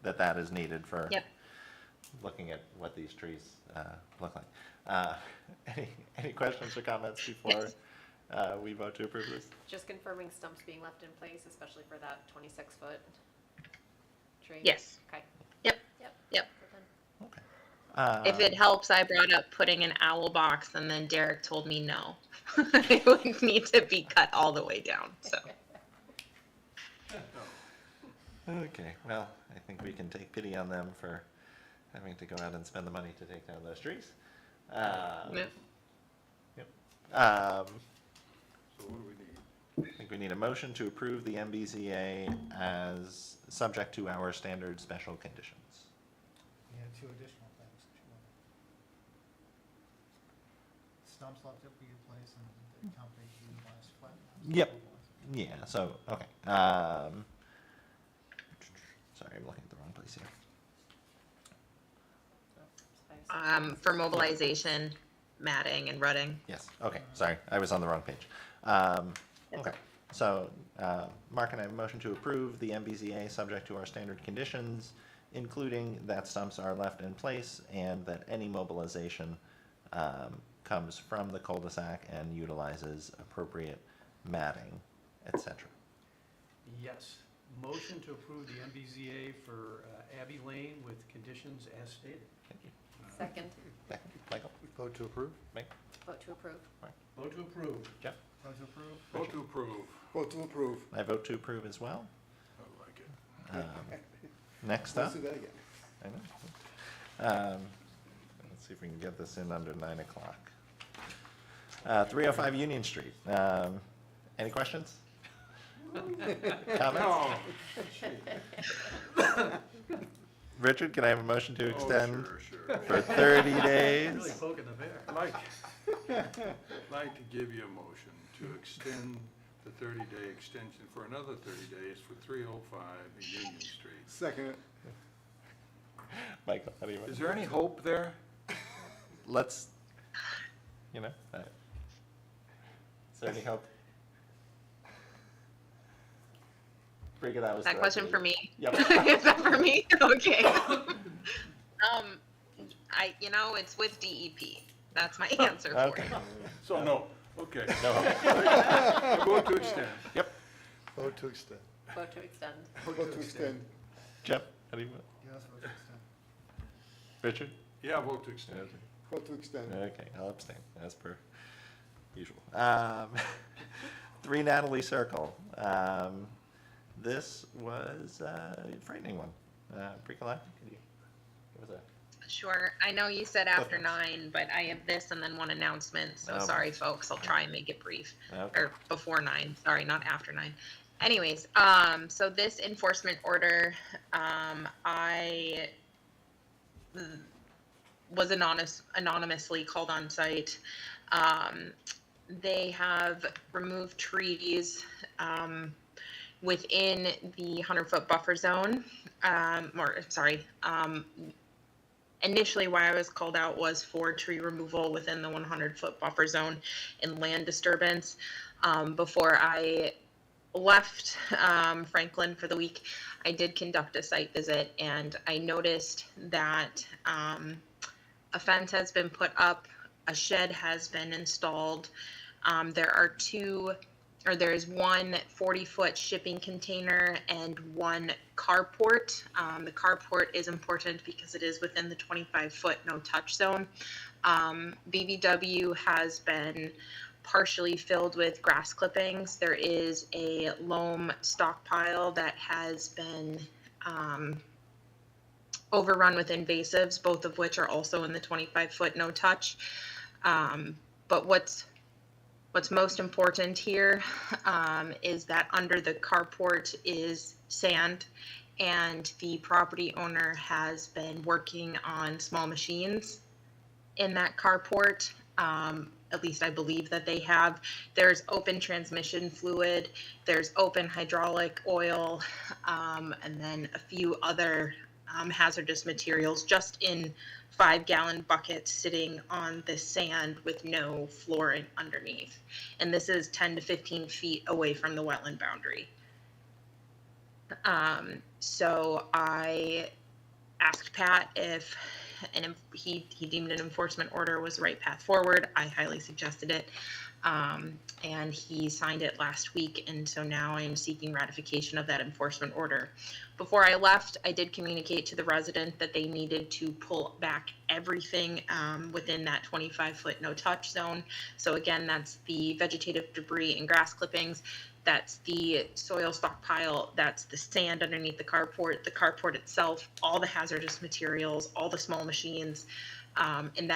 Speaker 1: that is needed for
Speaker 7: Yep.
Speaker 1: looking at what these trees look like. Any questions or comments before
Speaker 7: Yes.
Speaker 1: we vote to approve this?
Speaker 3: Just confirming stumps being left in place, especially for that 26-foot tree?
Speaker 7: Yes.
Speaker 3: Okay.
Speaker 7: Yep.
Speaker 3: Yep.
Speaker 7: Yep.
Speaker 3: Good then.
Speaker 7: If it helps, I brought up putting an owl box, and then Derek told me no. It would need to be cut all the way down, so.
Speaker 1: Okay, well, I think we can take pity on them for having to go out and spend the money to take down those trees.
Speaker 7: Yep.
Speaker 1: Yep.
Speaker 6: So what do we need?
Speaker 1: I think we need a motion to approve the MBZA as subject to our standard special conditions.
Speaker 2: You had 2 additional things that you wanted. Stumps left to be replaced and the company utilized flat.
Speaker 1: Yep. Yeah, so, okay. Sorry, I'm looking at the wrong place here.
Speaker 7: For mobilization, matting, and rutting.
Speaker 1: Yes, okay, sorry, I was on the wrong page. Okay, so, Mark and I have a motion to approve the MBZA subject to our standard conditions, including that stumps are left in place and that any mobilization comes from the cul-de-sac and utilizes appropriate matting, etc.
Speaker 4: Yes. Motion to approve the MBZA for Abbey Lane with conditions as stated.
Speaker 1: Thank you.
Speaker 3: Second,
Speaker 1: Thank you. Michael?
Speaker 2: Vote to approve?
Speaker 1: Mike?
Speaker 3: vote to approve.
Speaker 4: Vote to approve.
Speaker 1: Jeff?
Speaker 2: Vote to approve?
Speaker 6: Vote to approve.
Speaker 9: Vote to approve.
Speaker 1: I vote to approve as well.
Speaker 6: I like it.
Speaker 1: Next
Speaker 9: Let's
Speaker 1: up,
Speaker 9: do that again.
Speaker 1: I know. Let's see if we can get this in under 9 o'clock. 305 Union Street. Any questions? Comments?
Speaker 6: No.
Speaker 1: Richard, can I have a motion to extend
Speaker 6: Oh, sure.
Speaker 1: for 30 days?
Speaker 4: Really poking the bear.
Speaker 6: I'd like to give you a motion to extend the 30-day extension for another 30 days for 305 Union Street.
Speaker 9: Second it.
Speaker 1: Michael, how do you want?
Speaker 6: Is there any hope there?
Speaker 1: Let's, you know, is there any hope? Figure that was
Speaker 7: That question for me?
Speaker 1: Yep.
Speaker 7: Is that for me? Okay. It's with DEP. That's my answer for
Speaker 1: Okay.
Speaker 7: it.
Speaker 6: So, no. Okay.
Speaker 1: No.
Speaker 6: I vote to extend.
Speaker 1: Yep.
Speaker 2: Vote to extend.
Speaker 3: Vote to extend.
Speaker 9: Vote to extend.
Speaker 1: Jeff, how do you vote?
Speaker 2: Yes, vote to extend.
Speaker 1: Richard?
Speaker 6: Yeah, vote to extend.
Speaker 9: Vote to extend.
Speaker 1: Okay, I'll abstain, as per usual. 3 Natalie Circle. This was a frightening one. Pre-Colette, could you give us a?
Speaker 7: Sure. I know you said after 9, but I have this and then one announcement. So
Speaker 1: Oh.
Speaker 7: sorry, folks. I'll try and make it brief.
Speaker 1: Okay.
Speaker 7: Or before 9. Sorry, not after 9. Anyways, so this enforcement order, I was anonymously called on site. They have removed trees within the 100-foot buffer zone. Initially, why I was called out was for tree removal within the 100-foot buffer zone and land disturbance. Before I left Franklin for the week, I did conduct a site visit, and I noticed that a fence has been put up, a shed has been installed. There are 2 or there's one 40-foot shipping container and one carport. The carport is important because it is within the 25-foot no-touch zone. BBW has been partially filled with grass clippings. There is a loam stockpile that has been overrun with invasives, both of which are also in the 25-foot no-touch. But what's most important here is that under the carport is sand, and the property owner has been working on small machines in that carport. At least I believe that they have. There's open transmission fluid, there's open hydraulic oil, and then a few other hazardous materials just in 5-gallon buckets sitting on the sand with no flooring underneath. And this is 10 to 15 feet away from the wetland boundary. So I asked Pat if he deemed an enforcement order was the right path forward. I highly suggested it. And he signed it last week, and so now I am seeking ratification of that enforcement order. Before I left, I did communicate to the resident that they needed to pull back everything within that 25-foot no-touch zone. So again, that's the vegetative debris and grass clippings, that's the soil stockpile, that's the sand underneath the carport itself, all the hazardous materials, all the small machines, and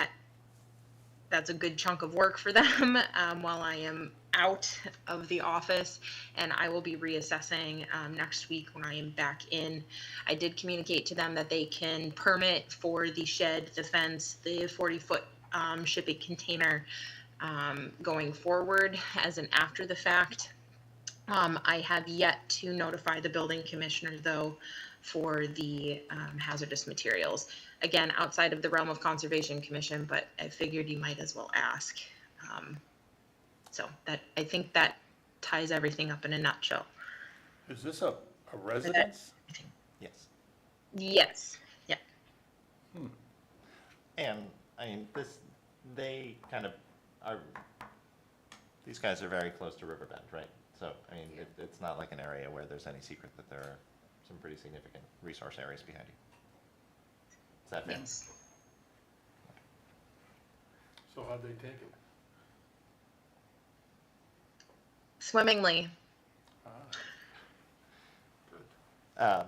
Speaker 7: that's a good chunk of work for them while I am out of the office, and I will be reassessing next week when I am back in. I did communicate to them that they can permit for the shed, the fence, the 40-foot shipping container going forward as an after the fact. I have yet to notify the building commissioner though for the hazardous materials. Again, outside of the realm of Conservation Commission, but I figured you might as well ask. So that, I think that ties everything up in a nutshell.
Speaker 6: Is this a residence?
Speaker 1: Yes.
Speaker 7: Yes, yeah.
Speaker 1: And, I mean, they kind of are, these guys are very close to Riverbend, right? So, I mean, it's not like an area where there's any secret that there are some pretty significant resource areas behind you. Is that fair?
Speaker 7: Yes.
Speaker 6: So how'd they take it?
Speaker 7: Swimmingly.
Speaker 6: Good.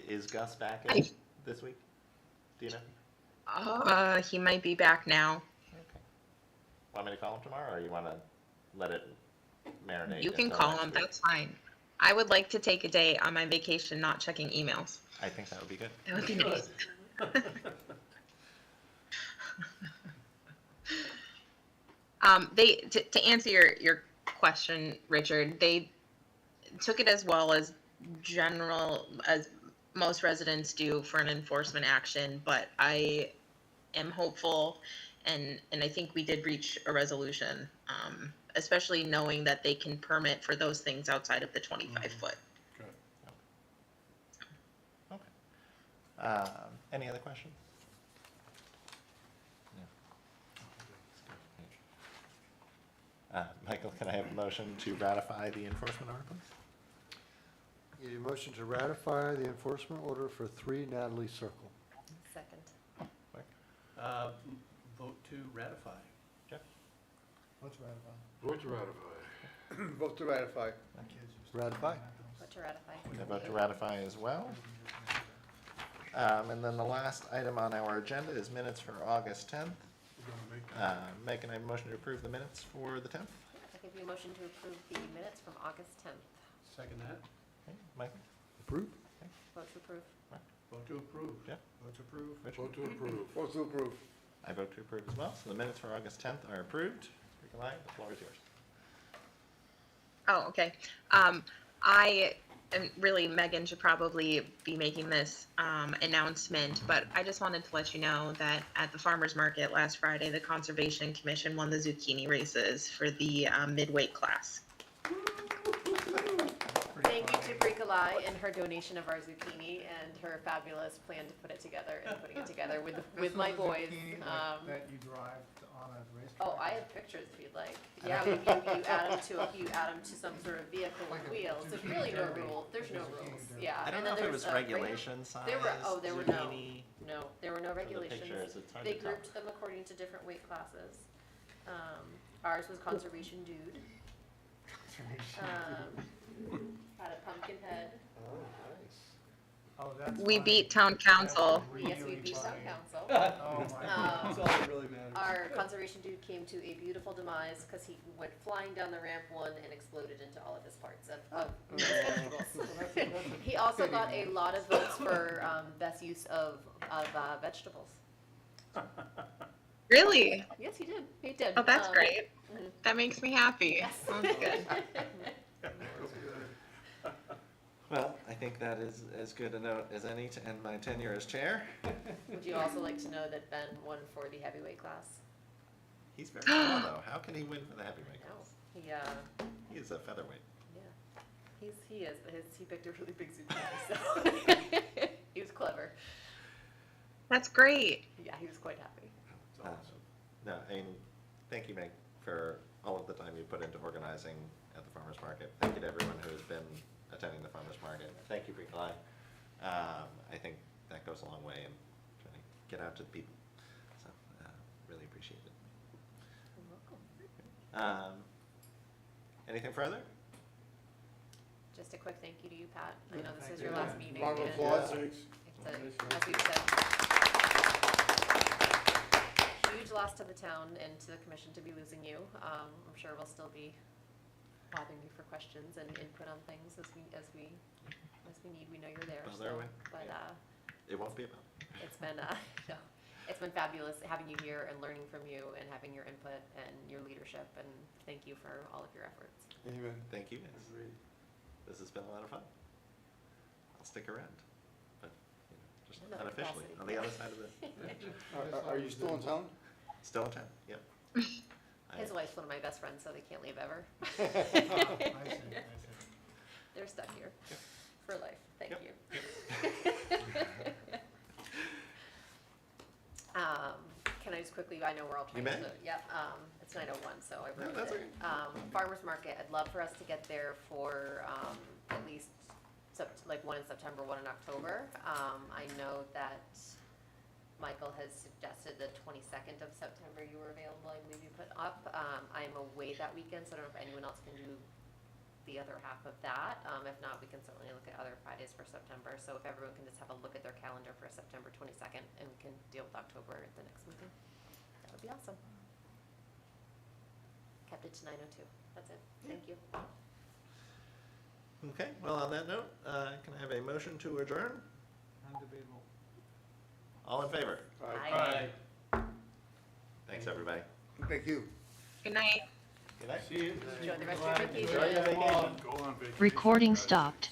Speaker 1: Is Gus back in this week? Do you know?
Speaker 7: He might be back now.
Speaker 1: Okay. Want me to call him tomorrow, or you want to let it marinate?
Speaker 7: You can
Speaker 1: until
Speaker 7: call
Speaker 1: next
Speaker 7: him,
Speaker 1: week?
Speaker 7: that's fine. I would like to take a day on my vacation not checking emails.
Speaker 1: I think that would be good.
Speaker 7: That would be nice. To answer your question, Richard, they took it as well as most residents do for an enforcement action, but I am hopeful, and I think we did reach a resolution, especially knowing that they can permit for those things outside of the 25-foot.
Speaker 6: Good.
Speaker 1: Okay. Any other questions? Michael, can I have a motion to ratify the enforcement order, please?
Speaker 2: Need a motion to ratify the enforcement order for 3 Natalie Circle.
Speaker 3: Second.
Speaker 4: Vote to ratify.
Speaker 1: Jeff?
Speaker 9: Let's ratify.
Speaker 6: Vote to ratify.
Speaker 13: Vote to ratify.
Speaker 2: Ratify?
Speaker 3: Vote to ratify.
Speaker 1: I vote to ratify as well. And then the last item on our agenda is minutes for August 10th. Megan, I have a motion to approve the minutes for the 10th.
Speaker 3: I give you a motion to approve the minutes from August 10th.
Speaker 4: Second that.
Speaker 1: Okay, Michael?
Speaker 2: Approve?
Speaker 3: Vote to approve.
Speaker 4: Vote to approve.
Speaker 1: Jeff?
Speaker 4: Vote to approve.
Speaker 1: Richard?
Speaker 6: Vote to approve.
Speaker 13: Vote to approve.
Speaker 1: I vote to approve as well. So the minutes for August 10th are approved. Nikolai, the floor is yours.
Speaker 7: Oh, okay. And really, Megan should probably be making this announcement, but I just wanted to let you know that at the farmer's market last Friday, the Conservation Commission won the zucchini races for the midweight class.
Speaker 3: Thank you to Bricolai and her donation of our zucchini and her fabulous plan to put it together and putting it together with my boys.
Speaker 8: That you drive
Speaker 2: on a racetrack?
Speaker 3: Oh, I have pictures if you'd like. Yeah, you add them to some sort of vehicle with wheels. There's really no rule, there's no rules, yeah.
Speaker 1: I don't
Speaker 3: And
Speaker 1: know
Speaker 3: then
Speaker 1: if it
Speaker 3: there's,
Speaker 1: was
Speaker 3: reg-
Speaker 1: regulation size.
Speaker 3: There were, there were no,
Speaker 1: zucchini
Speaker 3: there were no
Speaker 1: for the
Speaker 3: regulations.
Speaker 1: pictures. It's hard
Speaker 3: They
Speaker 1: to tell.
Speaker 3: grouped them according to different weight classes. Ours was conservation dude. Had a pumpkin head.
Speaker 2: Oh, nice. Oh, that's
Speaker 7: We
Speaker 2: fine.
Speaker 7: beat town council.
Speaker 3: Yes, we beat town council.
Speaker 2: Oh, my.
Speaker 4: That's all that really matters.
Speaker 3: Our conservation dude came to a beautiful demise because he went flying down the ramp one and exploded into all of his parts of vegetables. He also got a lot of votes for best use of vegetables.
Speaker 7: Really?
Speaker 3: Yes, he did. He did.
Speaker 7: Oh, that's great.
Speaker 3: mhm.
Speaker 7: That makes me happy.
Speaker 3: Yes.
Speaker 7: That's good.
Speaker 1: Well, I think that is as good a note as any to end my tenure as chair.
Speaker 3: Would you also like to know that Ben won for the heavyweight class?
Speaker 1: He's very tall though. How can he win for the heavyweight
Speaker 3: No,
Speaker 1: class? He is a featherweight.
Speaker 3: yeah, he is. He picked a really big zucchini, so he was clever.
Speaker 7: That's great.
Speaker 3: Yeah, he was quite happy.
Speaker 1: No, I mean, thank you, Meg, for all of the time you put into organizing at the farmer's market. Thank you to everyone who has been attending the farmer's market. Thank you, Bricolai. I think that goes a long way in trying to get out to the people. So, really appreciate it.
Speaker 3: You're welcome.
Speaker 1: Anything further?
Speaker 3: Just a quick thank you to you, Pat. I know this
Speaker 2: Thank
Speaker 3: is
Speaker 2: you.
Speaker 3: your last meeting.
Speaker 9: Round of
Speaker 3: and
Speaker 9: applause.
Speaker 6: Thanks.
Speaker 3: it's as we've said, huge loss to the town and to the commission to be losing you. I'm sure we'll still be bothering you for questions and input on things as we need. We know you're there.
Speaker 1: Well, there we-
Speaker 3: But
Speaker 1: It won't be about.
Speaker 3: it's been no, it's been fabulous having you here and learning from you and having your input and your leadership. And thank you for all of your efforts.
Speaker 9: Amen.
Speaker 1: Thank you, guys. This has been a lot of fun. I'll stick around, but just
Speaker 3: In another
Speaker 1: unofficially,
Speaker 3: capacity.
Speaker 1: on the other side of the,
Speaker 9: Are you still in town?
Speaker 1: still in town, yep.
Speaker 3: His wife's one of my best friends, so they can't leave ever.
Speaker 2: I see.
Speaker 3: They're stuck here for life. Thank
Speaker 1: Yep.
Speaker 3: you. Can I just quickly, I know we're all trying
Speaker 1: You
Speaker 3: to,
Speaker 1: may.
Speaker 3: yep, it's 9:01, so I
Speaker 1: No,
Speaker 3: ruined
Speaker 1: that's
Speaker 3: it.
Speaker 1: okay.
Speaker 3: Farmer's Market, I'd love for us to get there for, at least like one in September, one in October. I know that Michael has suggested the 22nd of September you were available, I believe you put up. I'm away that weekend, so I don't know if anyone else can do the other half of that. If not, we can certainly look at other Fridays for September. So if everyone can just have a look at their calendar for September 22nd and we can deal with October at the next meeting, that would be awesome. Kept it to 9:02. That's it. Thank you.
Speaker 1: Okay, well, on that note, can I have a motion to adjourn?
Speaker 2: Undebatable.
Speaker 1: All in favor?
Speaker 3: Bye.
Speaker 1: Thanks, everybody.
Speaker 13: Thank you.
Speaker 7: Good night.
Speaker 1: Good night.
Speaker 4: See you.
Speaker 3: Enjoy the rest of your vacation.
Speaker 1: Enjoy your vacation.
Speaker 6: Go on vacation.
Speaker 14: Recording
Speaker 6: guys.
Speaker 14: stopped.